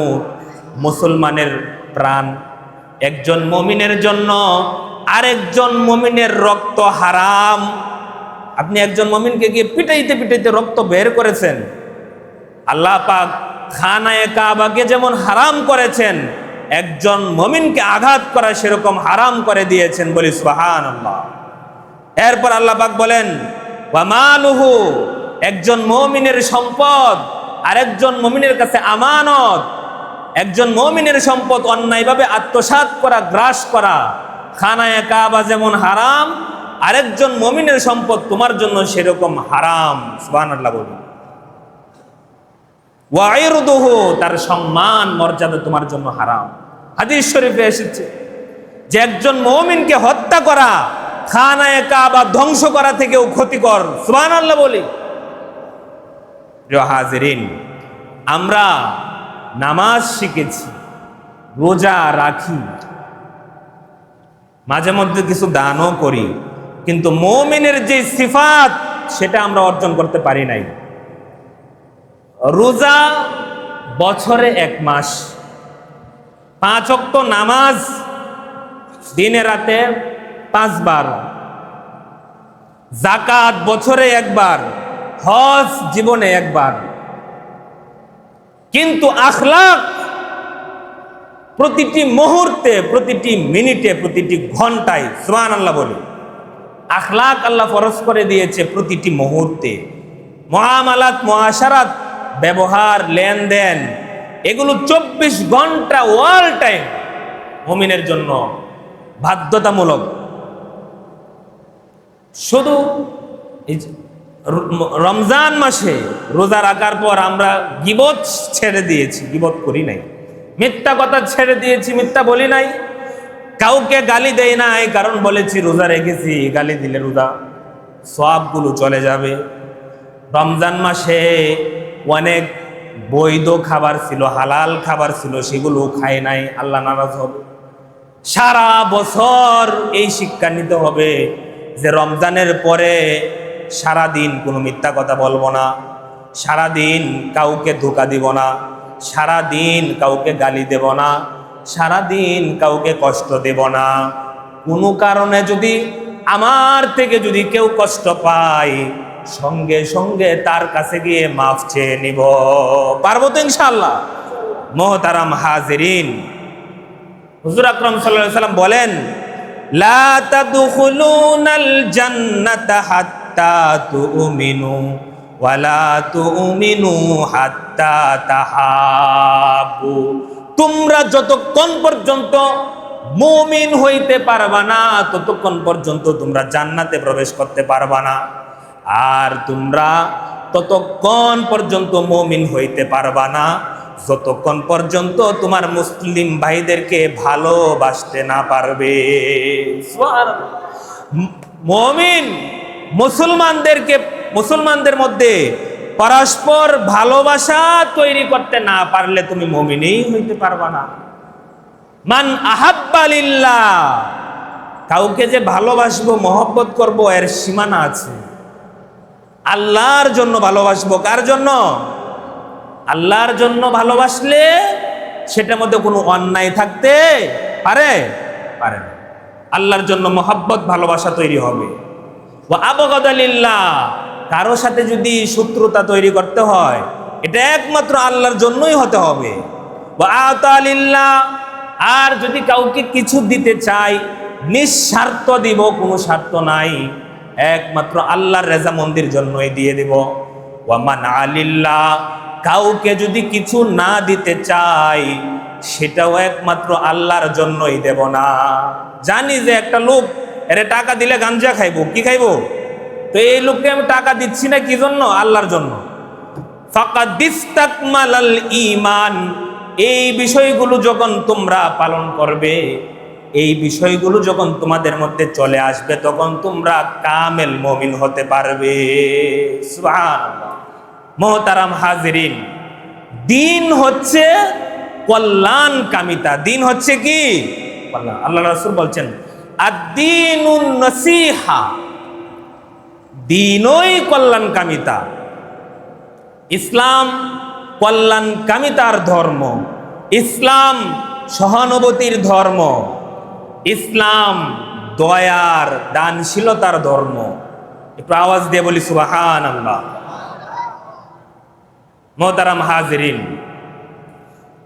মুসলমানের প্রাণ, একজন মুমিনের জন্য আরেকজন মুমিনের রক্ত হারাম। আপনি একজন মুমিনকে গিয়ে পিটাইতে পিটাইতে রক্ত বের করেছেন, আল্লাহ পাক খানায়ে কাবাকে যেমন হারাম করেছেন, একজন মুমিনকে আঘাত করা সেরকম হারাম করে দিয়েছেন, বলি সুবহানাল্লাহ। এরপর আল্লাহ পাক বলেন ওয়া মালুহু, একজন মুমিনের সম্পদ আরেকজন মুমিনের কাছে আমানত। একজন মুমিনের সম্পদ অন্যায়ভাবে আত্মসাৎ করা, গ্রাস করা, খানায়ে কাবা যেমন হারাম, আরেকজন মুমিনের সম্পদ তোমার জন্য সেরকম হারাম। সুবহানাল্লাহ বলুন। ওয়া ইরদুহু, তার সম্মান মর্যাদা তোমার জন্য হারাম। হাদিস শরীফে এসেছে যে একজন মুমিনকে হত্যা করা খানায়ে কাবা ধ্বংস করা থেকেও ক্ষতিকর। সুবহানাল্লাহ বলি। প্রিয় হাজিরিন, আমরা নামাজ শিখেছি, রোজা রাখি, মাঝে মধ্যে কিছু দানও করি, কিন্তু মুমিনের যে সিফাত সেটা আমরা অর্জন করতে পারি নাই। রোজা বছরে 1 মাস, 5 ওয়াক্ত নামাজ দিনে রাতে 5 বার, যাকাত বছরে 1 বার, হজ জীবনে 1 বার। কিন্তু আখলাক প্রতিটি মুহূর্তে, প্রতিটি মিনিটে, প্রতিটি ঘন্টায়, সুবহানাল্লাহ বলি, আখলাক আল্লাহ ফরজ করে দিয়েছে প্রতিটি মুহূর্তে। মুআমালাত, মুআশারাত, ব্যবহার, লেনদেন, এগুলো 24 ঘন্টা অল টাইম মুমিনের জন্য বাধ্যতামূলক। শুধু রমজান মাসে রোজা রাখার পর আমরা গীবত ছেড়ে দিয়েছি, গীবত করি নাই। মিথ্যা কথা ছেড়ে দিয়েছি, মিথ্যা বলি নাই। কাউকে গালি দেই নাই, কারণ বলেছি রোজা রেখেছি, গালি দিলে রোজা সওয়াবগুলো চলে যাবে। রমজান মাসে অনেক বৈধ খাবার ছিল, হালাল খাবার ছিল, সেগুলো খাই নাই, আল্লাহ নারাজ হবে। সারা বছর এই শিক্ষা নিতে হবে যে রমজানের পরে সারা দিন কোনো মিথ্যা কথা বলবো না, সারা দিন কাউকে ধোঁকা দিব না, সারা দিন কাউকে গালি দেব না, সারা দিন কাউকে কষ্ট দেব না। কোনো কারণে যদি আমার থেকে যদি কেউ কষ্ট পায়, সঙ্গে সঙ্গে তার কাছে গিয়ে মাফ চেয়ে নিব। পারবো তো ইনশাআল্লাহ? মোহতারাম হাজিরিন, হুজুর আকরাম সাল্লাল্লাহু আলাইহি ওয়াসাল্লাম বলেন, লা তাদখুলুনাল জান্নাতা হাত্তা তুমিনু ওয়া লা তুমিনু হাত্তা তাহাবু। তোমরা যতক্ষণ পর্যন্ত মুমিন হইতে পারবা না, ততক্ষণ পর্যন্ত তোমরা জান্নাতে প্রবেশ করতে পারবা না। আর তোমরা ততক্ষণ পর্যন্ত মুমিন হইতে পারবা না যতক্ষণ পর্যন্ত তোমার মুসলিম ভাইদেরকে ভালোবাসতে না পারবে। মুমিন মুসলমানদের মধ্যে পরস্পর ভালোবাসা তৈরি করতে না পারলে তুমি মুমিনই হইতে পারবা না। মান আহাব্বা লিল্লাহ, কাউকে যে ভালোবাসবো, মহব্বত করব, এর সীমানা আছে। আল্লাহর জন্য ভালোবাসবো। কার জন্য? আল্লাহর জন্য ভালোবাসলে সেটার মধ্যে কোনো অন্যায় থাকতে পারে না। আল্লাহর জন্য মহব্বত, ভালোবাসা তৈরি হবে। ওয়া আবগাদা লিল্লাহ, কারো সাথে যদি শত্রুতা তৈরি করতে হয়, এটা একমাত্র আল্লাহর জন্যই হতে হবে। ওয়া আতা লিল্লাহ, আর যদি কাউকে কিছু দিতে চাই, নিঃস্বার্থ দিব, কোনো স্বার্থ নাই, একমাত্র আল্লাহর রেজামন্দির জন্যই দিয়ে দেব। ওয়া মান আলিল্লাহ, কাউকে যদি কিছু না দিতে চাই, সেটাও একমাত্র আল্লাহর জন্যই দেব না। জানি যে একটা লোক, এরে টাকা দিলে গাঞ্জা খাইবো, কি খাইবো, তো এই লোককে আমি টাকা দিচ্ছি না কি জন্য? আল্লাহর জন্য। ফাকাদ ইসতাকমালাল ঈমান, এই বিষয়গুলো যখন তোমরা পালন করবে, এই বিষয়গুলো যখন তোমাদের মধ্যে চলে আসবে, তখন তোমরা কামেল মুমিন হতে পারবে। সুবহানাল্লাহ। মোহতারাম হাজিরিন, দিন হচ্ছে কল্যাণকামিতা। দিন হচ্ছে কি কল্যাণ। আল্লাহ রাসূল বলছেন আদ-দীনুন নসিহা, দিনই কল্যাণকামিতা। ইসলাম কল্যাণকামিতার ধর্ম, ইসলাম সহানুভূতির ধর্ম, ইসলাম দয়ার দানশীলতার ধর্ম। একটু আওয়াজ দিয়ে বলি সুবহানাল্লাহ। মোহতারাম হাজিরিন,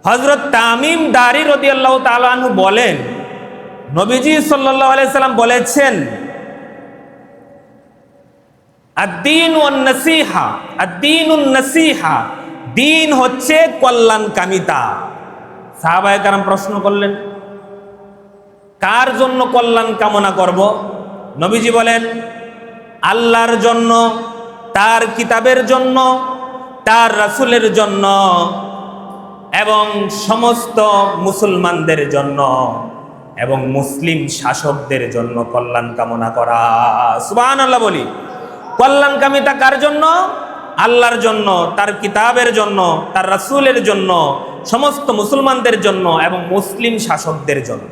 হযরত তামিম দারি রাদিয়াল্লাহু তাআলা আনহু বলেন, নবীজি সাল্লাল্লাহু আলাইহি সাল্লাম বলেছেন আদ-দীনুন নসিহা, আদ-দীনুন নসিহা, দিন হচ্ছে কল্যাণকামিতা। সাহাবায়ে কেরাম প্রশ্ন করলেন, কার জন্য কল্যাণ কামনা করব? নবীজি বলেন, আল্লাহর জন্য, তার কিতাবের জন্য, তার রাসূলের জন্য এবং সমস্ত মুসলমানদের জন্য এবং মুসলিম শাসকদের জন্য কল্যাণ কামনা করা। সুবহানাল্লাহ বলি। কল্যাণকামিতা কার জন্য? আল্লাহর জন্য, তার কিতাবের জন্য, তার রাসূলের জন্য, সমস্ত মুসলমানদের জন্য এবং মুসলিম শাসকদের জন্য।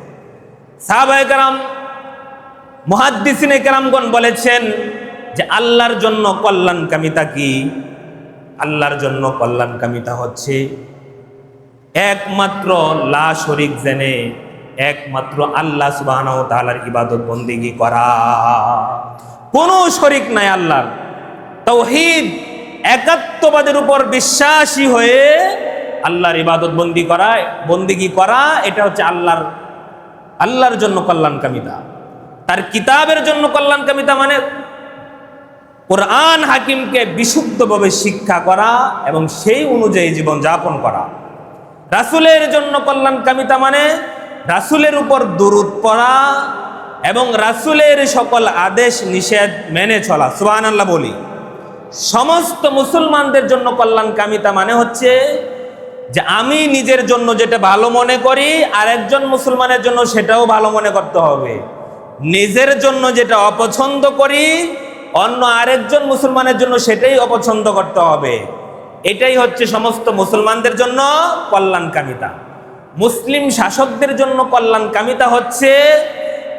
সাহাবায়ে কেরাম, মুহাদ্দিসিনে কেরামগণ বলেছেন যে আল্লাহর জন্য কল্যাণকামিতা কি? আল্লাহর জন্য কল্যাণকামিতা হচ্ছে একমাত্র লা শরীক জেনে একমাত্র আল্লাহ সুবহানাহু ওয়া তাআলার ইবাদত বন্দেগী করা। কোনো শরীক নাই আল্লাহর। তাওহীদ, একাত্মবাদের উপর বিশ্বাসী হয়ে আল্লাহর ইবাদত বন্দেগী করা, এটা হচ্ছে আল্লাহর জন্য কল্যাণকামিতা। তার কিতাবের জন্য কল্যাণকামিতা মানে কোরআন হাকিমকে বিশুদ্ধভাবে শিক্ষা করা এবং সেই অনুযায়ী জীবন যাপন করা। রাসূলের জন্য কল্যাণকামিতা মানে রাসূলের উপর দুরূদ পড়া এবং রাসূলের সকল আদেশ নিষেধ মেনে চলা। সুবহানাল্লাহ বলি। সমস্ত মুসলমানদের জন্য কল্যাণকামিতা মানে হচ্ছে যে আমি নিজের জন্য যেটা ভালো মনে করি আরেকজন মুসলমানের জন্য সেটাও ভালো মনে করতে হবে। নিজের জন্য যেটা অপছন্দ করি অন্য আরেকজন মুসলমানের জন্য সেটাই অপছন্দ করতে হবে। এটাই হচ্ছে সমস্ত মুসলমানদের জন্য কল্যাণকামিতা। মুসলিম শাসকদের জন্য কল্যাণকামিতা হচ্ছে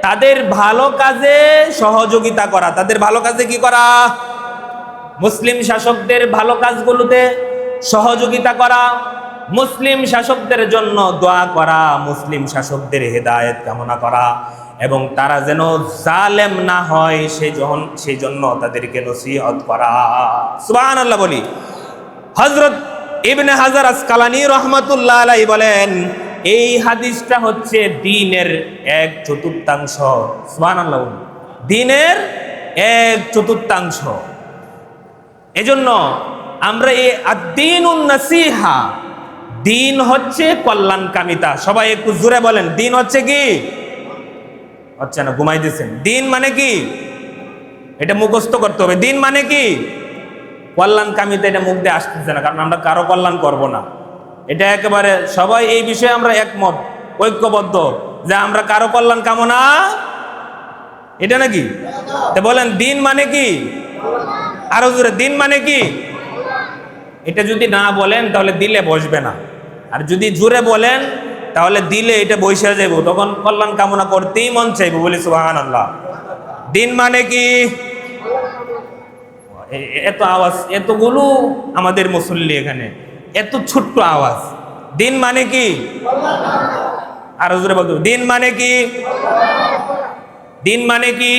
তাদের ভালো কাজে সহযোগিতা করা। তাদের ভালো কাজে কি করা? মুসলিম শাসকদের ভালো কাজগুলোতে সহযোগিতা করা, মুসলিম শাসকদের জন্য দোয়া করা, মুসলিম শাসকদের হেদায়েত কামনা করা এবং তারা যেন জালেম না হয় সেই জন্য তাদেরকে নসিহত করা। সুবহানাল্লাহ বলি। হযরত ইবনে হাজার আসকালানী রাহমাতুল্লাহ আলাইহি বলেন, এই হাদিসটা হচ্ছে দ্বীনের 1/4। সুবহানাল্লাহ। দ্বীনের 1/4। এজন্য আমরা এই আদ-দীনুন নসিহা, দিন হচ্ছে কল্যাণকামিতা। সবাই একটু জোরে বলেন, দিন হচ্ছে কি? হচ্ছে না, ঘুমাই দিয়েছেন। দিন মানে কি? এটা মুখস্থ করতে হবে। দিন মানে কি? কল্যাণকামিতা। এটা মুখ দিয়ে আসতেছে না, কারণ আমরা কারো কল্যাণ করব না। এটা একেবারে সবাই এই বিষয়ে আমরা একমত, ঐক্যবদ্ধ যে আমরা কারো কল্যাণ কামনা, এটা নাকি? তো বলেন দিন মানে কি? আরো জোরে, দিন মানে কি? এটা যদি না বলেন তাহলে দিলে বসবে না, আর যদি জোরে বলেন তাহলে দিলে এটা বসে যাবো, তখন কল্যাণ কামনা করতেই মন চাইবো। বলি সুবহানাল্লাহ। দিন মানে কি? এত আওয়াজ, এতগুলো আমাদের মুসল্লি এখানে, এত ছোট্ট আওয়াজ। দিন মানে কি? আরো জোরে বলতো, দিন মানে কি? দিন মানে কি?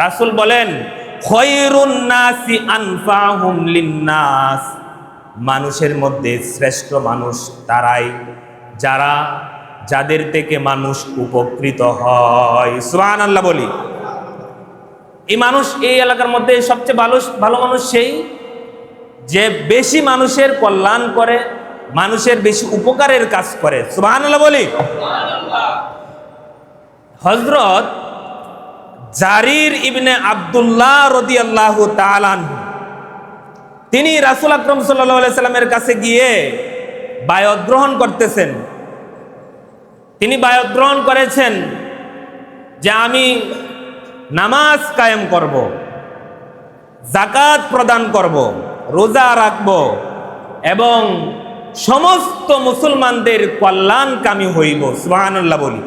রাসূল বলেন, খয়রুন নাসি আনফাহুম লিন্নাস, মানুষের মধ্যে শ্রেষ্ঠ মানুষ তারাই যাদের থেকে মানুষ উপকৃত হয়। সুবহানাল্লাহ বলি। এই মানুষ, এই এলাকার মধ্যে সবচেয়ে ভালো মানুষ সেই যে বেশি মানুষের কল্যাণ করে, মানুষের বেশি উপকারের কাজ করে। সুবহানাল্লাহ বলি। হযরত জারির ইবনে আব্দুল্লাহ রাদিয়াল্লাহু তাআলা আনহু, তিনি রাসূল আকরাম সাল্লাল্লাহু আলাইহি সাল্লামের কাছে গিয়ে বায়াত গ্রহণ করতেছেন। তিনি বায়াত গ্রহণ করেছেন যে আমি নামাজ কায়েম করব, যাকাত প্রদান করব, রোজা রাখব এবং সমস্ত মুসলমানদের কল্যাণকামী হইব। সুবহানাল্লাহ বলি।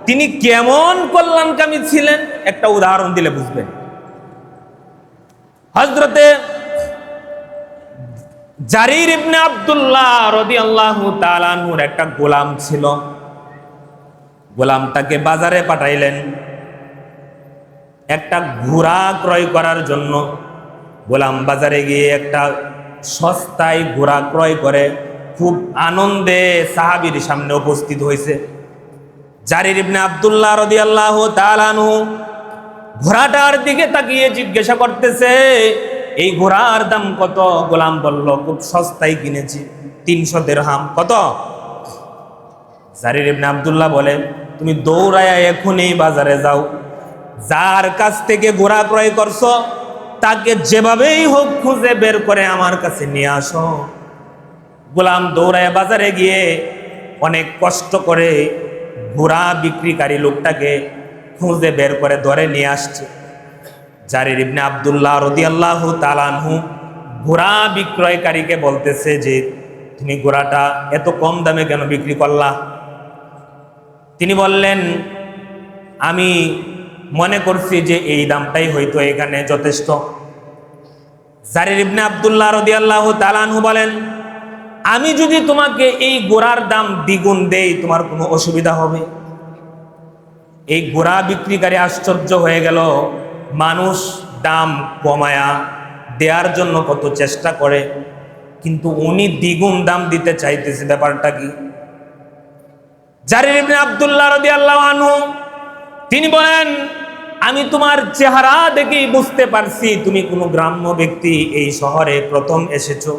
তিনি কেমন কল্যাণকামী ছিলেন একটা উদাহরণ দিলে বুঝবেন। হযরতে জারির ইবনে আব্দুল্লাহ রাদিয়াল্লাহু তাআলা আনহুর একটা গোলাম ছিল। গোলামটাকে বাজারে পাঠাইলেন একটা ঘোড়া ক্রয় করার জন্য। গোলাম বাজারে গিয়ে একটা সস্তায় ঘোড়া ক্রয় করে খুব আনন্দে সাহাবীর সামনে উপস্থিত হয়েছে। জারির ইবনে আব্দুল্লাহ রাদিয়াল্লাহু তাআলা আনহু ঘোড়াটার দিকে তাকিয়ে জিজ্ঞাসা করতেছে, এই ঘোড়ার দাম কত? গোলাম বলল, খুব সস্তায় কিনেছি, 300 দিরহাম। কত? জারির ইবনে আব্দুল্লাহ বলে, তুমি দৌড়ায়া এখনই বাজারে যাও, যার কাছ থেকে ঘোড়া ক্রয় করছো তাকে যেভাবেই হোক খুঁজে বের করে আমার কাছে নিয়ে আসো। গোলাম দৌড়ায়া বাজারে গিয়ে অনেক কষ্ট করে ঘোড়া বিক্রিকারী লোকটাকে খুঁজে বের করে ধরে নিয়ে আসছে। জারির ইবনে আব্দুল্লাহ রাদিয়াল্লাহু তাআলা আনহু ঘোড়া বিক্রয়কারীকে বলতেছে যে, তুমি ঘোড়াটা এত কম দামে কেন বিক্রি করলা? তিনি বললেন, আমি মনে করছি যে এই দামটাই হয়তো এখানে যথেষ্ট। জারির ইবনে আব্দুল্লাহ রাদিয়াল্লাহু তাআলা আনহু বলেন, আমি যদি তোমাকে এই ঘোড়ার দাম দ্বিগুণ দেই তোমার কোনো অসুবিধা হবে? এই ঘোড়া বিক্রিকারী আশ্চর্য হয়ে গেল। মানুষ দাম কমায়া দেওয়ার জন্য কত চেষ্টা করে, কিন্তু উনি দ্বিগুণ দাম দিতে চাইতেছে, ব্যাপারটা কি? জারির ইবনে আব্দুল্লাহ রাদিয়াল্লাহু আনহু তিনি বলেন, আমি তোমার চেহারা দেখেই বুঝতে পারছি তুমি কোনো গ্রাম্য ব্যক্তি, এই শহরে প্রথম এসেছো।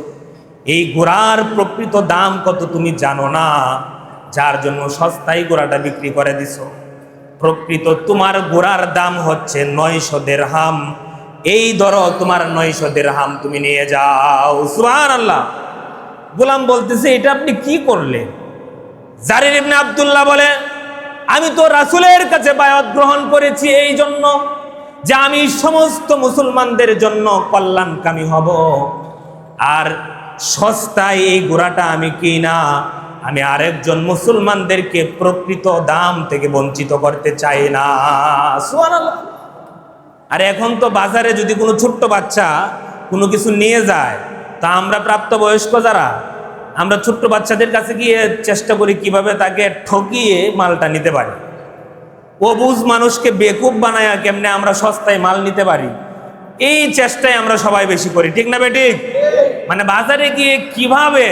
এই ঘোড়ার প্রকৃত দাম কত তুমি জানো না, যার জন্য সস্তায় ঘোড়াটা বিক্রি করে দিছো। প্রকৃত তোমার ঘোড়ার দাম হচ্ছে 900 দিরহাম। এই ধরো তোমার 900 দিরহাম, তুমি নিয়ে যাও। সুবহানাল্লাহ। গোলাম বলতেছে, এটা আপনি কি করলেন? জারির ইবনে আব্দুল্লাহ বলে, আমি তো রাসূলের কাছে বায়াত গ্রহণ করেছি এই জন্য যে আমি সমস্ত মুসলমানদের জন্য কল্যাণকামী হব, আর সস্তায় এই ঘোড়াটা আমি কিনা আমি আরেকজন মুসলমানদেরকে প্রকৃত দাম থেকে বঞ্চিত করতে চাই না। সুবহানাল্লাহ। আর এখন তো বাজারে যদি কোনো ছোট্ট বাচ্চা কোনো কিছু নিয়ে যায়, তা আমরা প্রাপ্তবয়স্ক যারা, আমরা ছোট্ট বাচ্চাদের কাছে গিয়ে চেষ্টা করি কিভাবে তাকে ঠকিয়ে মালটা নিতে পারি। ও বুঝ মানুষকে বেকুব বানায়া কেমনে আমরা সস্তায় মাল নিতে পারি, এই চেষ্টায় আমরা সবাই বেশি করি, ঠিক না বেঠিক? মানে বাজারে গিয়ে কিভাবে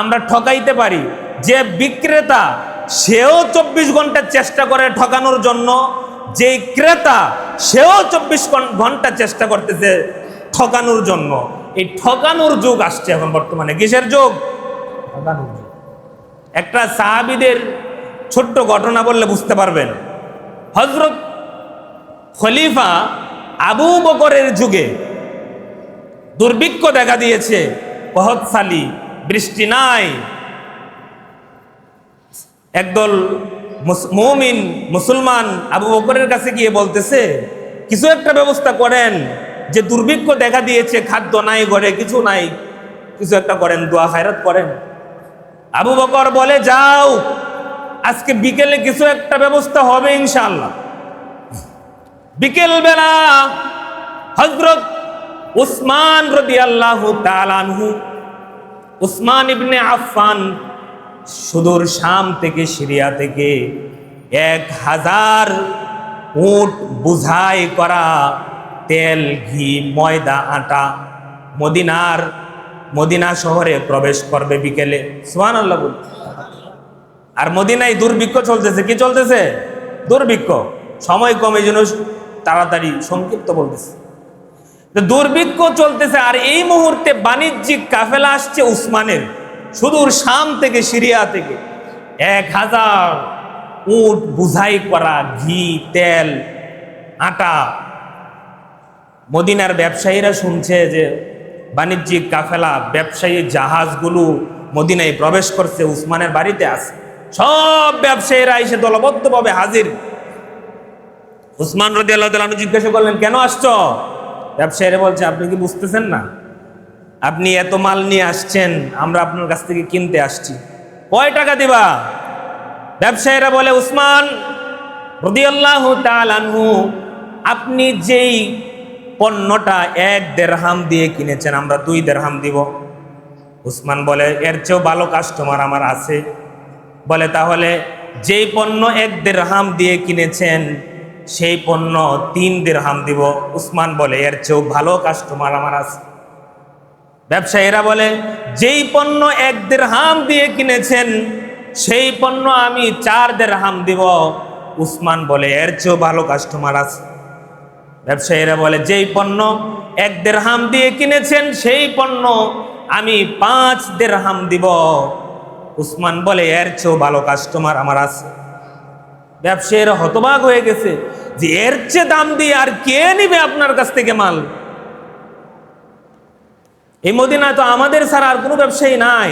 আমরা ঠকাইতে পারি। যে বিক্রেতা সেও 24 ঘন্টা চেষ্টা করে ঠকানোর জন্য, যে ক্রেতা সেও 24 ঘন্টা চেষ্টা করতেছে ঠকানোর জন্য। এই ঠকানোর যুগ আসছে এখন বর্তমানে। কিসের যুগ? ঠকানোর যুগ। একটা সাহাবীদের ছোট্ট ঘটনা বললে বুঝতে পারবেন। হযরত খলিফা আবু বকরের যুগে দুর্ভিক্ষ দেখা দিয়েছে, কহতশালী, বৃষ্টি নাই। একদল মুমিন মুসলমান আবু বকরের কাছে গিয়ে বলতেছে, কিছু একটা ব্যবস্থা করেন, যে দুর্ভিক্ষ দেখা দিয়েছে, খাদ্য নাই, ঘরে কিছু নাই, কিছু একটা করেন, দোয়া খায়রাত করেন। আবু বকর বলে, যাও, আজকে বিকেলে কিছু একটা ব্যবস্থা হবে ইনশাআল্লাহ। বিকেল বেলা হযরত উসমান রাদিয়াল্লাহু তাআলা আনহু, উসমান ইবনে আফফান সুদূর শাম থেকে, সিরিয়া থেকে 1000 উট বুঝাই করা তেল, ঘি, ময়দা, আটা মদিনা শহরে প্রবেশ করবে বিকেলে। সুবহানাল্লাহ বল। আর মদিনায় দুর্ভিক্ষ চলতেছে। কি চলতেছে? দুর্ভিক্ষ। সময় কম, এই জন্য তাড়াতাড়ি সংক্ষিপ্ত বলতেছে। দুর্ভিক্ষ চলতেছে, আর এই মুহূর্তে বাণিজ্যিক কাফেলা আসছে উসমানের, সুদূর শাম থেকে, সিরিয়া থেকে 1000 উট বুঝাই করা ঘি, তেল, আটা। মদিনার ব্যবসায়ীরা শুনছে যে বাণিজ্যিক কাফেলা, ব্যবসায়ী জাহাজগুলো মদিনায় প্রবেশ করছে, উসমানের বাড়িতে আছে। সব ব্যবসায়ীরা এসে দলবদ্ধভাবে হাজির। উসমান রাদিয়াল্লাহু তাআলা জিজ্ঞাসা করলেন, কেন আসছো? ব্যবসায়ীরা বলছে, আপনি কি বুঝতেছেন না আপনি এত মাল নিয়ে আসছেন, আমরা আপনার কাছ থেকে কিনতে আসছি, কয় টাকা দিবা? ব্যবসায়ীরা বলে, উসমান রাদিয়াল্লাহু তাআলা আনহু, আপনি যেই পণ্যটা 1 দিরহাম দিয়ে কিনেছেন, আমরা 2 দিরহাম দিব। উসমান বলে, এর চেয়েও ভালো কাস্টমার আমার আছে। বলে, তাহলে যেই পণ্য 1 দিরহাম দিয়ে কিনেছেন সেই পণ্য 3 দিরহাম দিব। উসমান বলে, এর চেয়েও ভালো কাস্টমার আমার আছে। ব্যবসায়ীরা বলে, যেই পণ্য 1 দিরহাম দিয়ে কিনেছেন সেই পণ্য আমি 4 দিরহাম দিব। উসমান বলে, এর চেয়েও ভালো কাস্টমার আছে। ব্যবসায়ীরা বলে, যেই পণ্য 1 দিরহাম দিয়ে কিনেছেন সেই পণ্য আমি 5 দিরহাম দিব। উসমান বলে, এর চেয়েও ভালো কাস্টমার আমার আছে। ব্যবসায়ীরা হতবাক হয়ে গেছে যে এর চেয়ে দাম দিয়ে আর কে নিবে আপনার কাছ থেকে মাল? এই মদিনায় তো আমাদের ছাড়া আর কোনো ব্যবসায়ী নাই।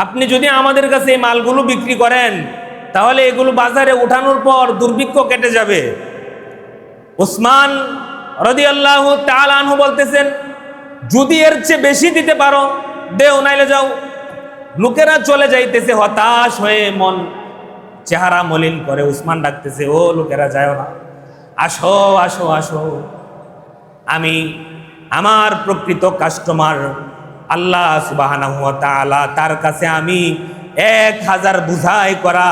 আপনি যদি আমাদের কাছে এই মালগুলো বিক্রি করেন তাহলে এগুলো বাজারে উঠানোর পর দুর্ভিক্ষ কেটে যাবে। উসমান রাদিয়াল্লাহু তাআলা আনহু বলতেছেন, যদি এর চেয়ে বেশি দিতে পারো দেও, নাইলে যাও। লোকেরা চলে যাইতেছে হতাশ হয়ে, মন চেহারা মলিন করে। উসমান ডাকতেছে, ও লোকেরা যাও না, আসো আসো আসো, আমি আমার প্রকৃত কাস্টমার আল্লাহ সুবহানাহু ওয়া তাআলা, তার কাছে আমি 1000 বুঝাই করা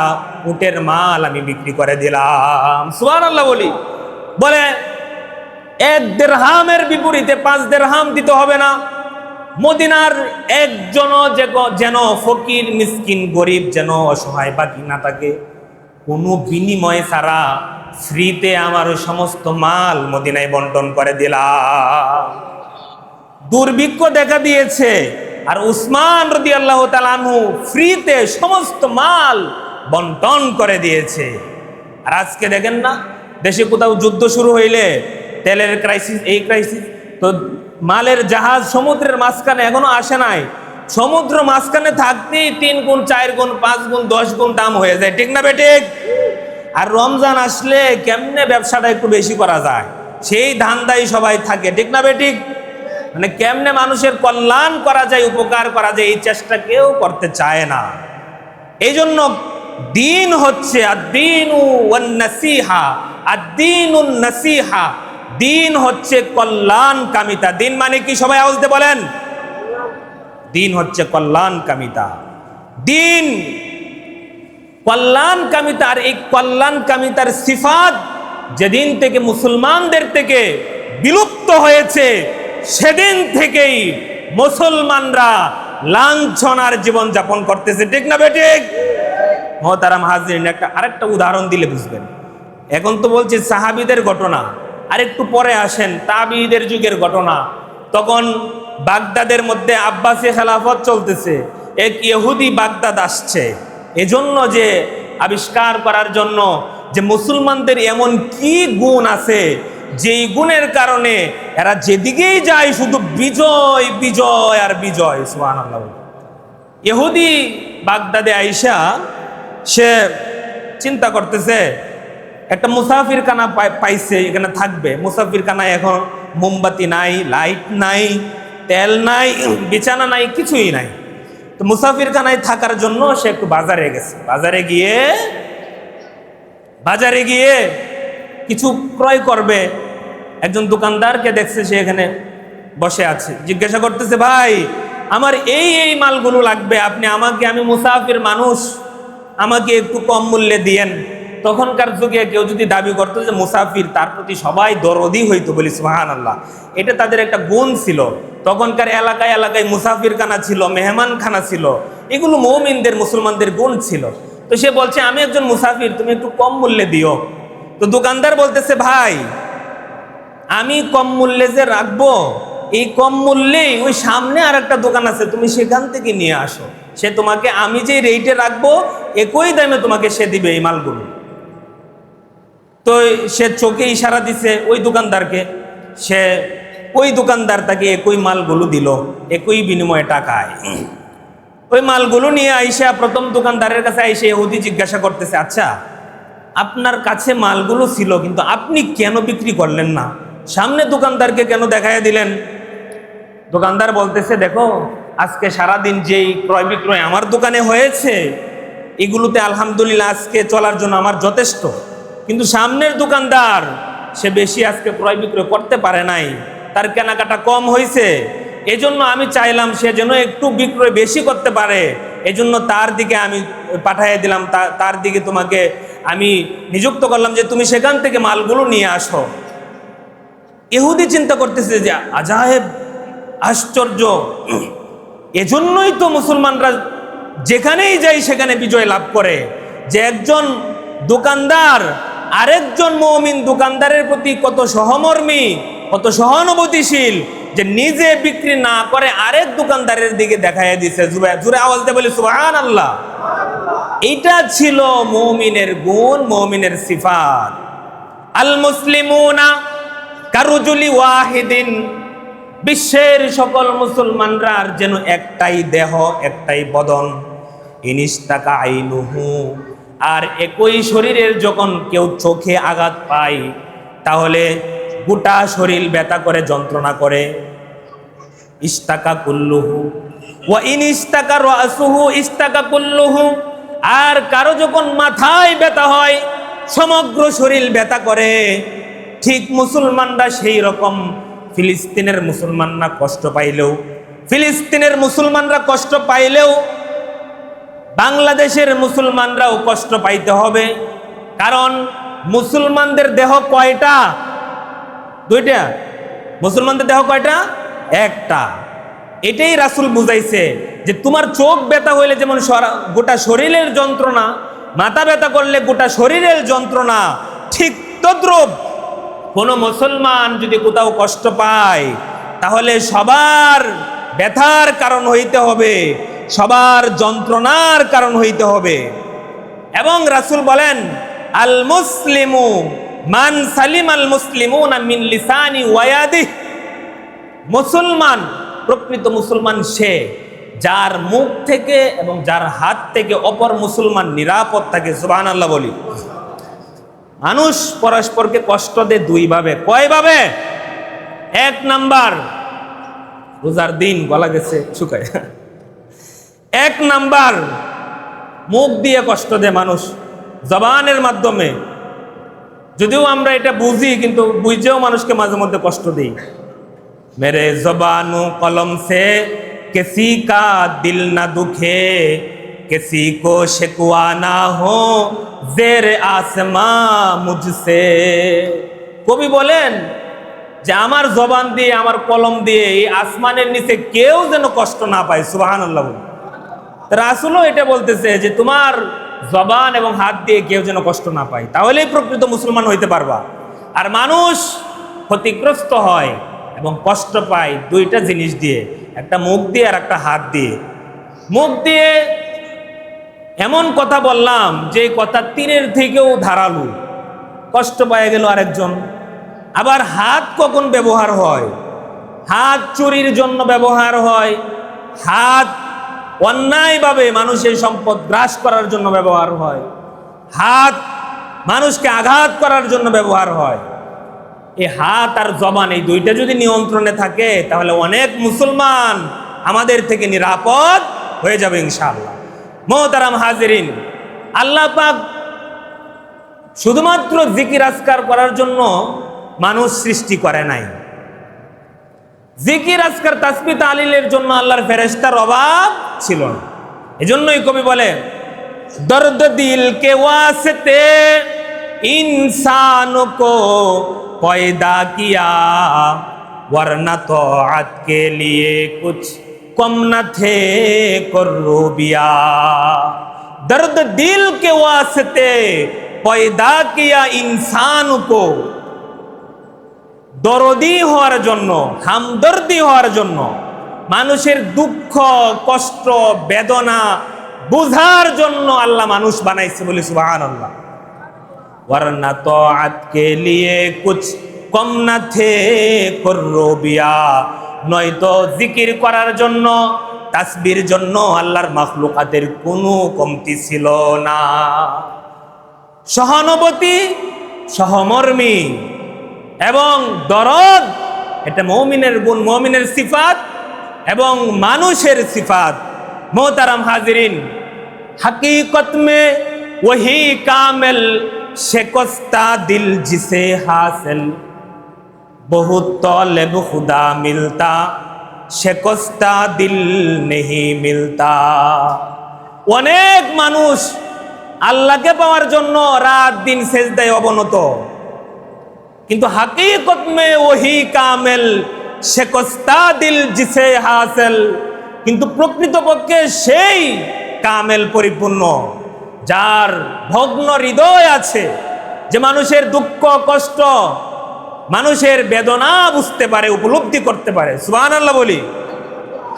উটের মাল আমি বিক্রি করে দিলাম। সুবহানাল্লাহ বলি। বলে, 1 দিরহামের বিপরীতে 5 দিরহাম দিতে হবে না। মদিনার একজন যেন ফকির মিসকিন গরিব যেন অসহায় বাকি না থাকে, কোনো বিনিময় ছাড়া ফ্রিতে আমার ওই সমস্ত মাল মদিনায় বন্টন করে দিলাম। দুর্ভিক্ষ দেখা দিয়েছে আর উসমান রাদিয়াল্লাহু তাআলা আনহু ফ্রিতে সমস্ত মাল বন্টন করে দিয়েছে। আর আজকে দেখেন না, দেশে কোথাও যুদ্ধ শুরু হইলে তেলের ক্রাইসিস, এই ক্রাইসিস, তো মালের জাহাজ সমুদ্রের মাঝখানে এখনো আসে নাই। সমুদ্র মাঝখানে থাকতেই 3 গুণ 4 গুণ 5 গুণ 10 গুণ দাম হয়ে যায়, ঠিক না বেঠিক? আর রমজান আসলে কেমনে ব্যবসাটা একটু বেশি করা যায় সেই ধান্দাই সবাই থাকে, ঠিক না বেঠিক? মানে কেমনে মানুষের কল্যাণ করা যায়, উপকার করা যায়, এই চেষ্টা কেউ করতে চায় না। এই জন্য দিন হচ্ছে আদ-দীনু ওয়ান-নাসিহা, আদ-দীনুন নাসিহা, দিন হচ্ছে কল্যাণ কামিতা। দিন মানে কি সবাই আওয়াজ দিয়ে বলেন? দিন হচ্ছে কল্যাণ কামিতা। দিন কল্যাণ কামিতা। আর এই কল্যাণ কামিতার সিফাত যেদিন থেকে মুসলমানদের থেকে বিলুপ্ত হয়েছে সেদিন থেকেই মুসলমানরা লাঞ্ছনার জীবন যাপন করতেছে, ঠিক না বেঠিক? মুহতারাম হাজিরিন, আরেকটা উদাহরণ দিলে বুঝবেন। এখন তো বলছি সাহাবীদের ঘটনা, আর একটু পরে আসেন তাবিঈদের যুগের ঘটনা। তখন বাগদাদের মধ্যে আব্বাসী খেলাফত চলতেছে, এক ইহুদি বাগদাদ আসছে এজন্য যে আবিষ্কার করার জন্য যে মুসলমানদের এমন কি গুণ আছে যেই গুণের কারণে এরা যেদিকেই যায় শুধু বিজয় বিজয় আর বিজয়। সুবহানাল্লাহ। ইহুদি বাগদাদে আইসা সে চিন্তা করতেছে, একটা মুসাফির খানা পাইছে, এখানে থাকবে। মুসাফির খানায় এখন মোমবাতি নাই, লাইট নাই, তেল নাই, বিছানা নাই, কিছুই নাই। তো মুসাফির খানায় থাকার জন্য সে একটু বাজারে গেছে। বাজারে গিয়ে কিছু ক্রয় করবে। একজন দোকানদারকে দেখছে সে এখানে বসে আছে, জিজ্ঞাসা করতেছে, ভাই আমার এই এই মালগুলো লাগবে, আপনি আমাকে, আমি মুসাফির মানুষ, আমাকে একটু কম মূল্যে দিয়েন। তখনকার যুগে কেউ যদি দাবি করতো যে মুসাফির, তার প্রতি সবাই দরদি হইতো, বলি সুবহানাল্লাহ। এটা তাদের একটা গুণ ছিল। তখনকার এলাকায় এলাকায় মুসাফির খানা ছিল, মেহমান খানা ছিল, এগুলো মুমিনদের মুসলমানদের গুণ ছিল। তো সে বলছে, আমি একজন মুসাফির, তুমি একটু কম মূল্যে দিও। তো দোকানদার বলতেছে, ভাই আমি কম মূল্যে যে রাখবো, এই কম মূল্যেই ওই সামনে আর একটা দোকান আছে, তুমি সেখান থেকে নিয়ে আসো, সে তোমাকে আমি যে রেটে রাখবো একই দামে তোমাকে সে দিবে এই মালগুলো। তো সে চোখে ইশারা দিছে ওই দোকানদারকে, ওই দোকানদার তাকে একই মালগুলো দিল, একই বিনিময়ে টাকায়। ওই মালগুলো নিয়ে আইসা প্রথম দোকানদারের কাছে আইসে ইহুদি জিজ্ঞাসা করতেছে, আচ্ছা আপনার কাছে মালগুলো ছিল কিন্তু আপনি কেন বিক্রি করলেন না? সামনে দোকানদারকে কেন দেখাইয়া দিলেন? দোকানদার বলতেছে, দেখো আজকে সারাদিন যেই ক্রয় বিক্রয় আমার দোকানে হয়েছে এগুলোতে আলহামদুলিল্লাহ আজকে চলার জন্য আমার যথেষ্ট, কিন্তু সামনের দোকানদার সে বেশি আজকে ক্রয় বিক্রয় করতে পারে নাই, তার কেনাকাটা কম হয়েছে, এজন্য আমি চাইলাম সে যেন একটু বিক্রয় বেশি করতে পারে, এজন্য তার দিকে আমি পাঠিয়ে দিলাম, তার দিকে তোমাকে আমি নিযুক্ত করলাম যে তুমি সেখান থেকে মালগুলো নিয়ে আসো। ইহুদি চিন্তা করতেছে যে আজায়েব, আশ্চর্য, এজন্যই তো মুসলমানরা যেখানেই যায় সেখানে বিজয় লাভ করে, যে একজন দোকানদার আরেকজন মুমিন দোকানদারের প্রতি কত সহমর্মী, কত সহানুভূতিশীল, যে নিজে বিক্রি না করে আরেক দোকানদারের দিকে দেখাইয়া দিছে। জোরে আওয়াজ দিয়ে বলি সুবহানাল্লাহ। এইটা ছিল মুমিনের গুণ, মুমিনের সিফাত। আল মুসলিমুনা কারুজুলি ওয়াহিদিন, বিশ্বের সকল মুসলমানরা যেন একটাই দেহ, একটাই বদন। ইনিস্তাকা আইনুহু, আর একই শরীরের যখন কেউ চোখে আঘাত পায় তাহলে গোটা শরীর ব্যথা করে, যন্ত্রণা করে। ইস্তাকা কুল্লুহু ওয়া ইন ইস্তাকা রাসুহু ইস্তাকা কুল্লুহু, আর কারো যখন মাথায় ব্যথা হয় সমগ্র শরীর ব্যথা করে। ঠিক মুসলমানরা সেই রকম ফিলিস্তিনের মুসলমানরা কষ্ট পাইলেও বাংলাদেশের মুসলমানরাও কষ্ট পাইতে হবে, কারণ মুসলমানদের দেহ কয়টা? দুইটা। মুসলমানদের দেহ কয়টা? একটা। এটাই রাসূল বুঝাইছে যে তোমার চোখ ব্যথা হইলে যেমন গোটা শরীরের যন্ত্রণা, মাথা ব্যথা করলে গোটা শরীরের যন্ত্রণা, ঠিক তদ্রূপ কোনো মুসলমান যদি কোথাও কষ্ট পায় তাহলে সবার ব্যথার কারণ হইতে হবে, সবার যন্ত্রণার কারণ হইতে হবে। এবং রাসূল বলেন, আল মুসলিমু মান সালিম আল মুসলিমুনা মিন লিসানি ওয়া ইয়াদিহি, মুসলমান, প্রকৃত মুসলমান সে যার মুখ থেকে এবং যার হাত থেকে অপর মুসলমান নিরাপদ থাকে। সুবহানাল্লাহ বলি। মানুষ পরস্পরকে কষ্ট দেয় দুইভাবে। কয়ভাবে? এক নাম্বার, রোজার দিন গলা গেছে শুকায়, এক নাম্বার মুখ দিয়ে কষ্ট দেয় মানুষ, জবানের মাধ্যমে। যদিও আমরা এটা বুঝি, কিন্তু বুঝেও মানুষকে মাঝে মধ্যে কষ্ট দেই। মেরে জবানু কলম সে কিসি কা দিল না দুখে, किसी को शिकवा ना हो जेर आसमां मुझसे। কবি বলেন যে আমার জবান দিয়ে, আমার কলম দিয়ে এই আসমানের নিচে কেউ যেন কষ্ট না পায়। সুবহানাল্লাহ। রাসূলও এটা বলতেছে যে তোমার জবান এবং হাত দিয়ে কেউ যেন কষ্ট না পায়, তাহলেই প্রকৃত মুসলমান হইতে পারবা। আর মানুষ ক্ষতিগ্রস্ত হয় এবং কষ্ট পায় দুইটা জিনিস দিয়ে, একটা মুখ দিয়ে আর একটা হাত দিয়ে। মুখ দিয়ে এমন কথা বললাম যে কথা তীরের থেকেও ধারালো, কষ্ট পায় গেল আরেকজন। আবার হাত কখন ব্যবহার হয়? হাত চুরির জন্য ব্যবহার হয়, হাত অন্যায়ভাবে মানুষের সম্পদ গ্রাস করার জন্য ব্যবহার হয়, হাত মানুষকে আঘাত করার জন্য ব্যবহার হয়। এই হাত আর জবান, এই দুইটা যদি নিয়ন্ত্রণে থাকে তাহলে অনেক মুসলমান আমাদের থেকে নিরাপদ হয়ে যাবে ইনশাআল্লাহ। মোহতারাম হাজিরিন, আল্লাহ পাক শুধুমাত্র জিকির আজকার করার জন্য মানুষ সৃষ্টি করে নাই। জিকির আজকার তাসবিহ তাহলিলের জন্য আল্লাহর ফেরেশতার অভাব ছিল না। এজন্যই কবি বলে, দর্দ দিল কে ওয়াস্তে इंसान को पैदा किया वरना तौअत के लिए कुछ कम न थे कुर्बिया। दर्द दिल के वास्ते पैदा किया इंसान को, দরদি হওয়ার জন্য, হামদর্দি হওয়ার জন্য, মানুষের দুঃখ কষ্ট বেদনা বুঝার জন্য আল্লাহ মানুষ বানাইছে। বলি সুবহানাল্লাহ। वरना तौअत के लिए कुछ कम न थे कुर्बिया, নয়তো জিকির করার জন্য, তাসবির জন্য আল্লাহর মাখলুকাতের কোনো কমতি ছিল না। সহানুভূতি, সহমর্মী এবং দরদ, এটা মুমিনের গুণ, মুমিনের সিফাত। এবং মানুষের সিফাত। মোহতারাম হাজিরিন, हकीकत में वही कामिल शिकस्ता दिल जिसे हासिल बहुत तौलब खुदा मिलता शिकस्ता दिल नहीं मिलता। অনেক মানুষ আল্লাহকে পাওয়ার জন্য রাত দিন সেজদায় অবনত, কিন্তু हकीकत में वही कामिल शिकस्ता दिल जिसे हासिल, কিন্তু প্রকৃতপক্ষে সেই কামেল পরিপূর্ণ যার ভগ্ন হৃদয় আছে, যে মানুষের দুঃখ কষ্ট, মানুষের বেদনা বুঝতে পারে, উপলব্ধি করতে পারে। সুবহানাল্লাহ বলি।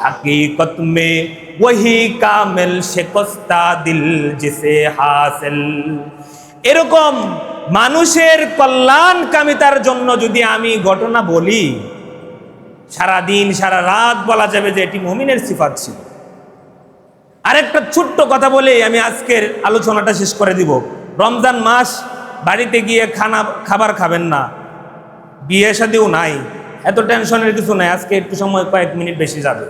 हकीकत में वही कामिल शिकस्ता दिल जिसे हासिल। এরকম মানুষের কল্যাণকামিতার জন্য যদি আমি ঘটনা বলি, সারা দিন সারা রাত বলা যাবে যে এটি মুমিনের সিফাত ছিল। আরেকটা ছোট্ট কথা বলে আমি আজকের আলোচনাটা শেষ করে দিব। রমজান মাস, বাড়িতে গিয়ে খাবার খাবেন না, বিয়ে শাদিও নাই, এত টেনশনের কিছু নাই। আজকে একটু সময়, কয়েক মিনিট বেশি যাবে।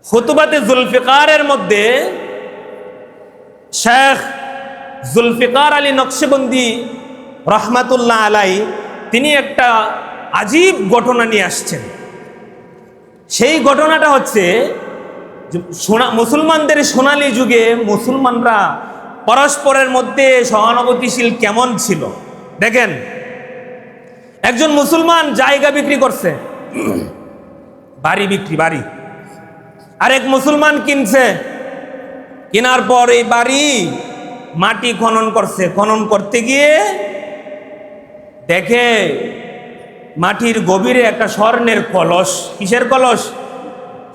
খুতবাতে জুলফিকারের মধ্যে শেখ জুলফিকার আলী নকশবন্দি রহমাতুল্লাহ আলাই তিনি একটা আজীব ঘটনা নিয়ে আসছেন। সেই ঘটনাটা হচ্ছে, মুসলমানদের সোনালী যুগে মুসলমানরা পরস্পরের মধ্যে সহানুভূতিশীল কেমন ছিল। দেখেন, একজন মুসলমান জায়গা বিক্রি করছে, বাড়ি বিক্রি, বাড়ি। আরেক মুসলমান কিনছে, কেনার পর এই বাড়ি মাটি খনন করছে। খনন করতে গিয়ে দেখে মাটির গভীরে একটা স্বর্ণের কলস। কিসের কলস?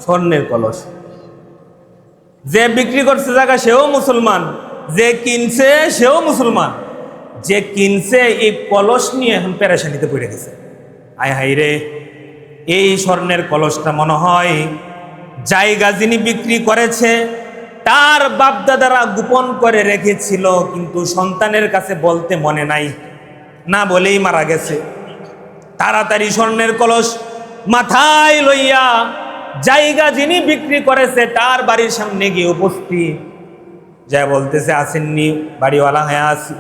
স্বর্ণের কলস। যে বিক্রি করছে জায়গা সেও মুসলমান, যে কিনছে সেও মুসলমান। যে কিনছে এই কলস নিয়ে এখন পেরেশানিতে পড়ে গেছে। আয় হায় রে, এই স্বর্ণের কলসটা মনে হয় জায়গা যিনি বিক্রি করেছে তার বাপদাদারা গোপন করে রেখেছিল, কিন্তু সন্তানের কাছে বলতে মনে নাই, না বলেই মারা গেছে। তাড়াতাড়ি স্বর্ণের কলস মাথায় লইয়া জায়গা যিনি বিক্রি করেছে তার বাড়ির সামনে গিয়ে উপস্থিত, যা বলতেছে, আসেননি? বাড়িওয়ালা, হ্যাঁ আসি।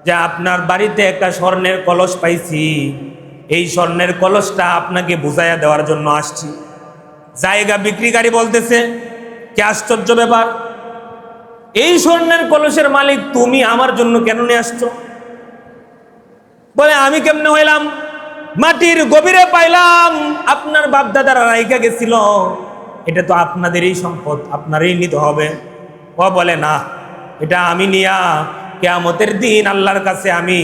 যে আপনার বাড়িতে একটা স্বর্ণের কলস পাইছি, এই স্বর্ণের কলসটা আপনাকে বুঝাইয়া দেওয়ার জন্য আসছি। জায়গা বিক্রিকারী বলতেছে, কি আশ্চর্য ব্যাপার, এই স্বর্ণের কলসের মালিক তুমি আমার জন্য কেন নিয়ে আসছো? বলে, আমি কেমনে হইলাম? মাটির গভীরে পাইলাম, আপনার বাপদাদারা রাইখা গেছিল, এটা তো আপনাদেরই সম্পদ, আপনারই নিতে হবে। ও বলে, না, এটা আমি নিয়া কিয়ামতের দিন আল্লাহর কাছে আমি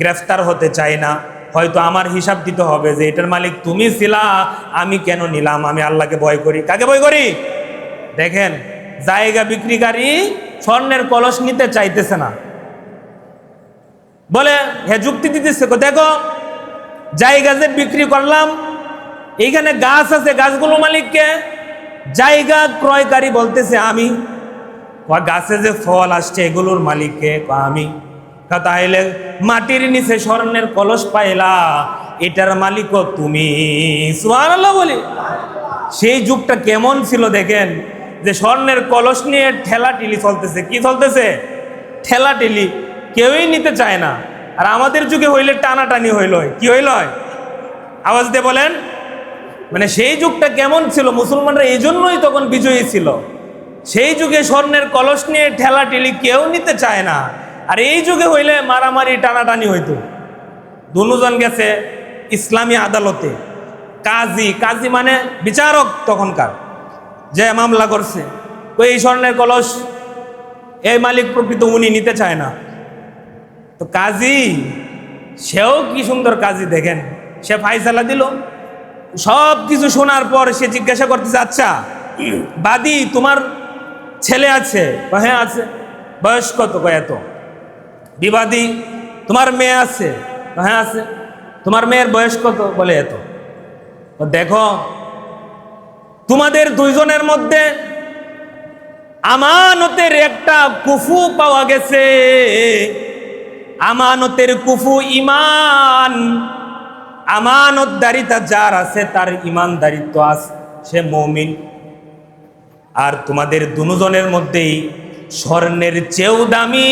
গ্রেফতার হতে চাই না। হয়তো আমার হিসাব দিতে হবে যে এটার মালিক তুমি ছিলা, আমি কেন নিলাম। আমি আল্লাহকে ভয় করি। কাকে ভয় করি? দেখেন, জায়গা বিক্রিকারী স্বর্ণের কলস নিতে চাইতেছে না। বলে, হ্যাঁ, যুক্তি দিতেছে, দেখো জায়গা যে বিক্রি করলাম, এইখানে গাছ আছে, গাছগুলো মালিককে। জায়গা ক্রয়কারী বলতেছে আমি। গাছে যে ফল আসছে এগুলোর মালিককে? আমি। তাহলে মাটির নিচে স্বর্ণের কলস পাইলা, এটার মালিকও তুমি। সুবহানাল্লাহ বলি। সেই যুগটা কেমন ছিল দেখেন, যে স্বর্ণের কলস নিয়ে ঠেলাটিলি চলতেছে। কি চলতেছে? ঠেলাটিলি। কেউই নিতে চায় না। আর আমাদের যুগে হইলে টানাটানি হইল। কি হইল? আওয়াজ দিয়ে বলেন। মানে সেই যুগটা কেমন ছিল, মুসলমানরা এই জন্যই তখন বিজয়ী ছিল। সেই যুগে স্বর্ণের কলস নিয়ে ঠেলাটিলি কেউ নিতে চায় না। আর এই যুগে হইলে মারামারি টানাটানি হইতো। দুজন গেছে ইসলামী আদালতে, কাজী। কাজী মানে বিচারক তখনকার, যে মামলা করছে, এই স্বর্ণের কলস এই মালিক প্রকৃত উনি নিতে চায় না। তো কাজী, সেও কি সুন্দর কাজী দেখেন, সে ফাইসালা দিল। সব কিছু শোনার পর সে জিজ্ঞাসা করতেছে, আচ্ছা বাদী, তোমার ছেলে আছে? হ্যাঁ আছে। বয়স কত? এত। বিবাদী, তোমার মেয়ে আছে? হ্যাঁ আছে। তোমার মেয়ের বয়স কত? বলে এত। দেখো, তোমাদের দুইজনের মধ্যে আমানতের একটা কুফু পাওয়া গেছে। আমানতের কুফু ঈমান, আমানতদারিতা যার আছে তার ইমানদারিত্ব আছে, সে মুমিন। আর তোমাদের দুজনের মধ্যেই স্বর্ণের চেয়েও দামি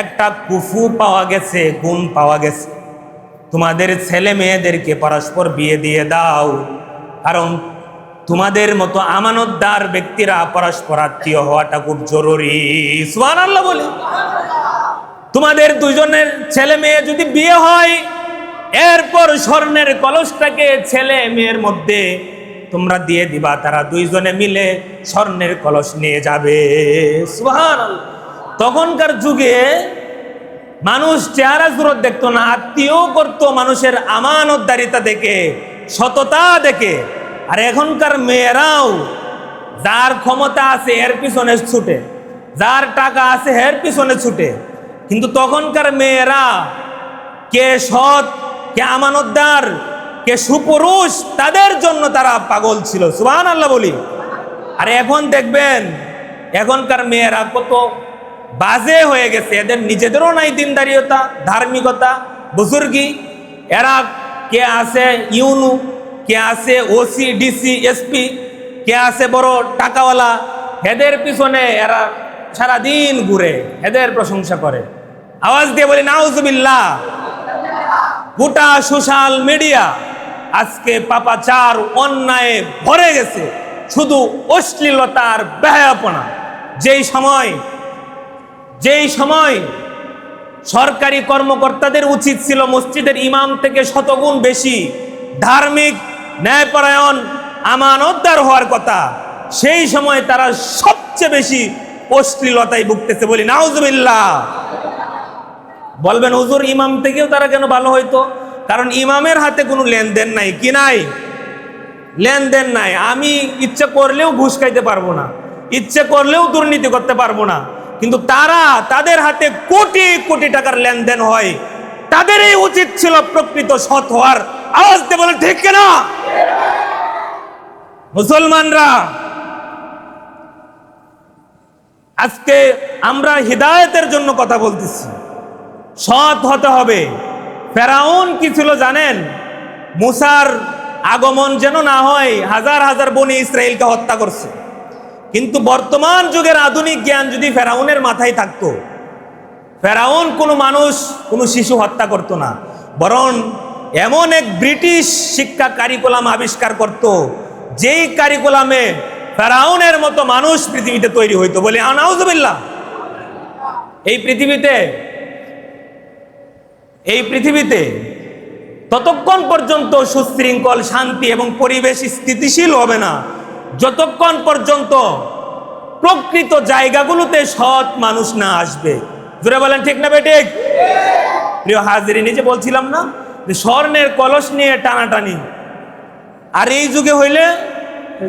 একটা কুফু পাওয়া গেছে, গুণ পাওয়া গেছে। তোমাদের ছেলে মেয়েদেরকে পরস্পর বিয়ে দিয়ে দাও, কারণ তোমাদের মতো আমানতদার ব্যক্তিরা পরস্পর আত্মীয় হওয়াটা খুব জরুরি। সুবহানাল্লাহ বলি। তোমাদের দুজনের ছেলে মেয়ে যদি বিয়ে হয়, এরপর স্বর্ণের কলসটাকে ছেলে মেয়ের মধ্যে তোমরা দিয়ে দিবা, তারা দুইজনে মিলে স্বর্ণের কলস নিয়ে যাবে। সুবহানাল্লাহ। তখনকার যুগে মানুষ চেহারা সুরত দেখতো না, আত্মীয় করতো মানুষের আমানতদারিতা দেখে, সততা দেখে। আর এখনকার মেয়েরাও যার ক্ষমতা আছে এর পিছনে ছুটে, যার টাকা আছে এর পিছনে ছুটে। কিন্তু তখনকার মেয়েরা কে সৎ, কে আমানতদার, কে সুপুরুষ, তাদের জন্য তারা পাগল ছিল। সুবহানাল্লাহ বলি। আর এখন দেখবেন এখনকার মেয়েরা কত বাজে হয়ে গেছে, এদের নিজেদেরও নাই দিনদারিতা, ধার্মিকতা, বুজুর্গি। এরা কে আছে ইউনু, কে আছে ওসি, ডিসি, এসপি, কে আছে বড় টাকাওয়ালা, এদের পিছনে এরা সারাদিন ঘুরে, এদের প্রশংসা করে। আওয়াজ দিয়ে বলি নাউজুবিল্লাহ। গোটা সোশ্যাল মিডিয়া আজকে পাপাচার অন্যায় ভরে গেছে, শুধু অশ্লীলতার বেহায়াপনা। যেই সময় সরকারি কর্মকর্তাদের উচিত ছিল মসজিদের ইমাম থেকে শতগুণ বেশি ধার্মিক, ন্যায়পরায়ণ, আমানতদার হওয়ার কথা, সেই সময় তারা সবচেয়ে বেশি অশ্লীলতায় ভুগতেছে। বলি নাউজুবিল্লাহ। বলবেন হুজুর ইমাম থেকেও তারা কেন ভালো হইতো? কারণ ইমামের হাতে কোনো লেনদেন নাই। কি নাই? লেনদেন নাই। আমি ইচ্ছে করলেও ঘুষ খাইতে পারবো না, ইচ্ছে করলেও দুর্নীতি করতে পারবো না, কিন্তু তাদের হাতে কোটি কোটি টাকার লেনদেন হয়। তাদেরই উচিত ছিল প্রকৃত সৎ হওয়ার। আওয়াজ দিয়ে বলেন ঠিক কিনা? মুসলমানরা, আজকে আমরা হিদায়াতের জন্য কথা বলতেছি, সৎ হতে হবে। ফেরাউন কি ছিল জানেন? মুসার আগমন যেন না হয় হাজার হাজার বনি ইসরায়েলকে হত্যা করছে। কিন্তু বর্তমান যুগের আধুনিক জ্ঞান যদি ফেরাউনের মাথায় থাকতো, ফেরাউন কোনো মানুষ, কোনো শিশু হত্যা করত না, বরং এমন এক ব্রিটিশ শিক্ষা কারিকুলাম আবিষ্কার করত, যেই কারিকুলামে ফেরাউনের মতো মানুষ পৃথিবীতে তৈরি হইতো। বলে আনাউজুবিল্লাহ। এই পৃথিবীতে ততক্ষণ পর্যন্ত সুশৃঙ্খল, শান্তি এবং পরিবেশ স্থিতিশীল হবে না যতক্ষণ পর্যন্ত প্রকৃত জায়গাগুলোতে সৎ মানুষ না আসবে। জোরে বলেন ঠিক না বেঠিক? প্রিয় হাজিরিন, এই যে বলছিলাম না যে স্বর্ণের কলস নিয়ে টানাটানি, আর এই যুগে হইলে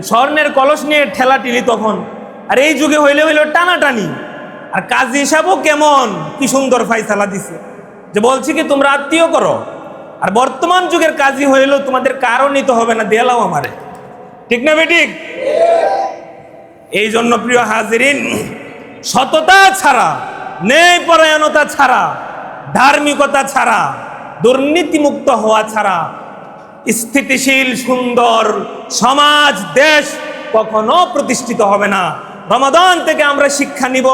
স্বর্ণের কলস নিয়ে ঠেলাটিলি তখন, আর এই যুগে হইলে টানাটানি। আর কাজী হিসাবও কেমন কি সুন্দর ফাইসালা দিছে যে বলছি কি তোমরা আত্মীয় করো। আর বর্তমান যুগের কাজী হইলেও তোমাদের কারো নিতে হবে না, দেলাও আমারে। ঠিক না বেঠিক? এই জন্য প্রিয় হাজিরিন, সততা ছাড়া, ন্যায়পরায়ণতা ছাড়া, ধার্মিকতা ছাড়া, দুর্নীতিমুক্ত হওয়া ছাড়া স্থিতিশীল সুন্দর সমাজ, দেশ কখনো প্রতিষ্ঠিত হবে না। রমাদান থেকে আমরা শিক্ষা নিব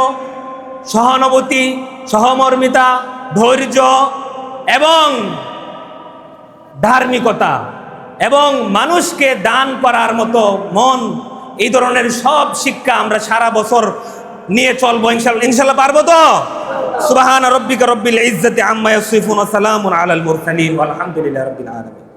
সহানুভূতি, সহমর্মিতা, ধৈর্য এবং ধার্মিকতা এবং মানুষকে দান করার মতো মন। এই ধরনের সব শিক্ষা আমরা সারা বছর নিয়ে চলবো ইনশাআল্লাহ। পারবো তো? সুবহান রাব্বিকা রাব্বিল ইজ্জাতি আম্মা ইয়াসিফুন ওয়া সালামুন আলাল মুরসালিন ওয়ালহামদুলিল্লাহি রাব্বিল আলামিন।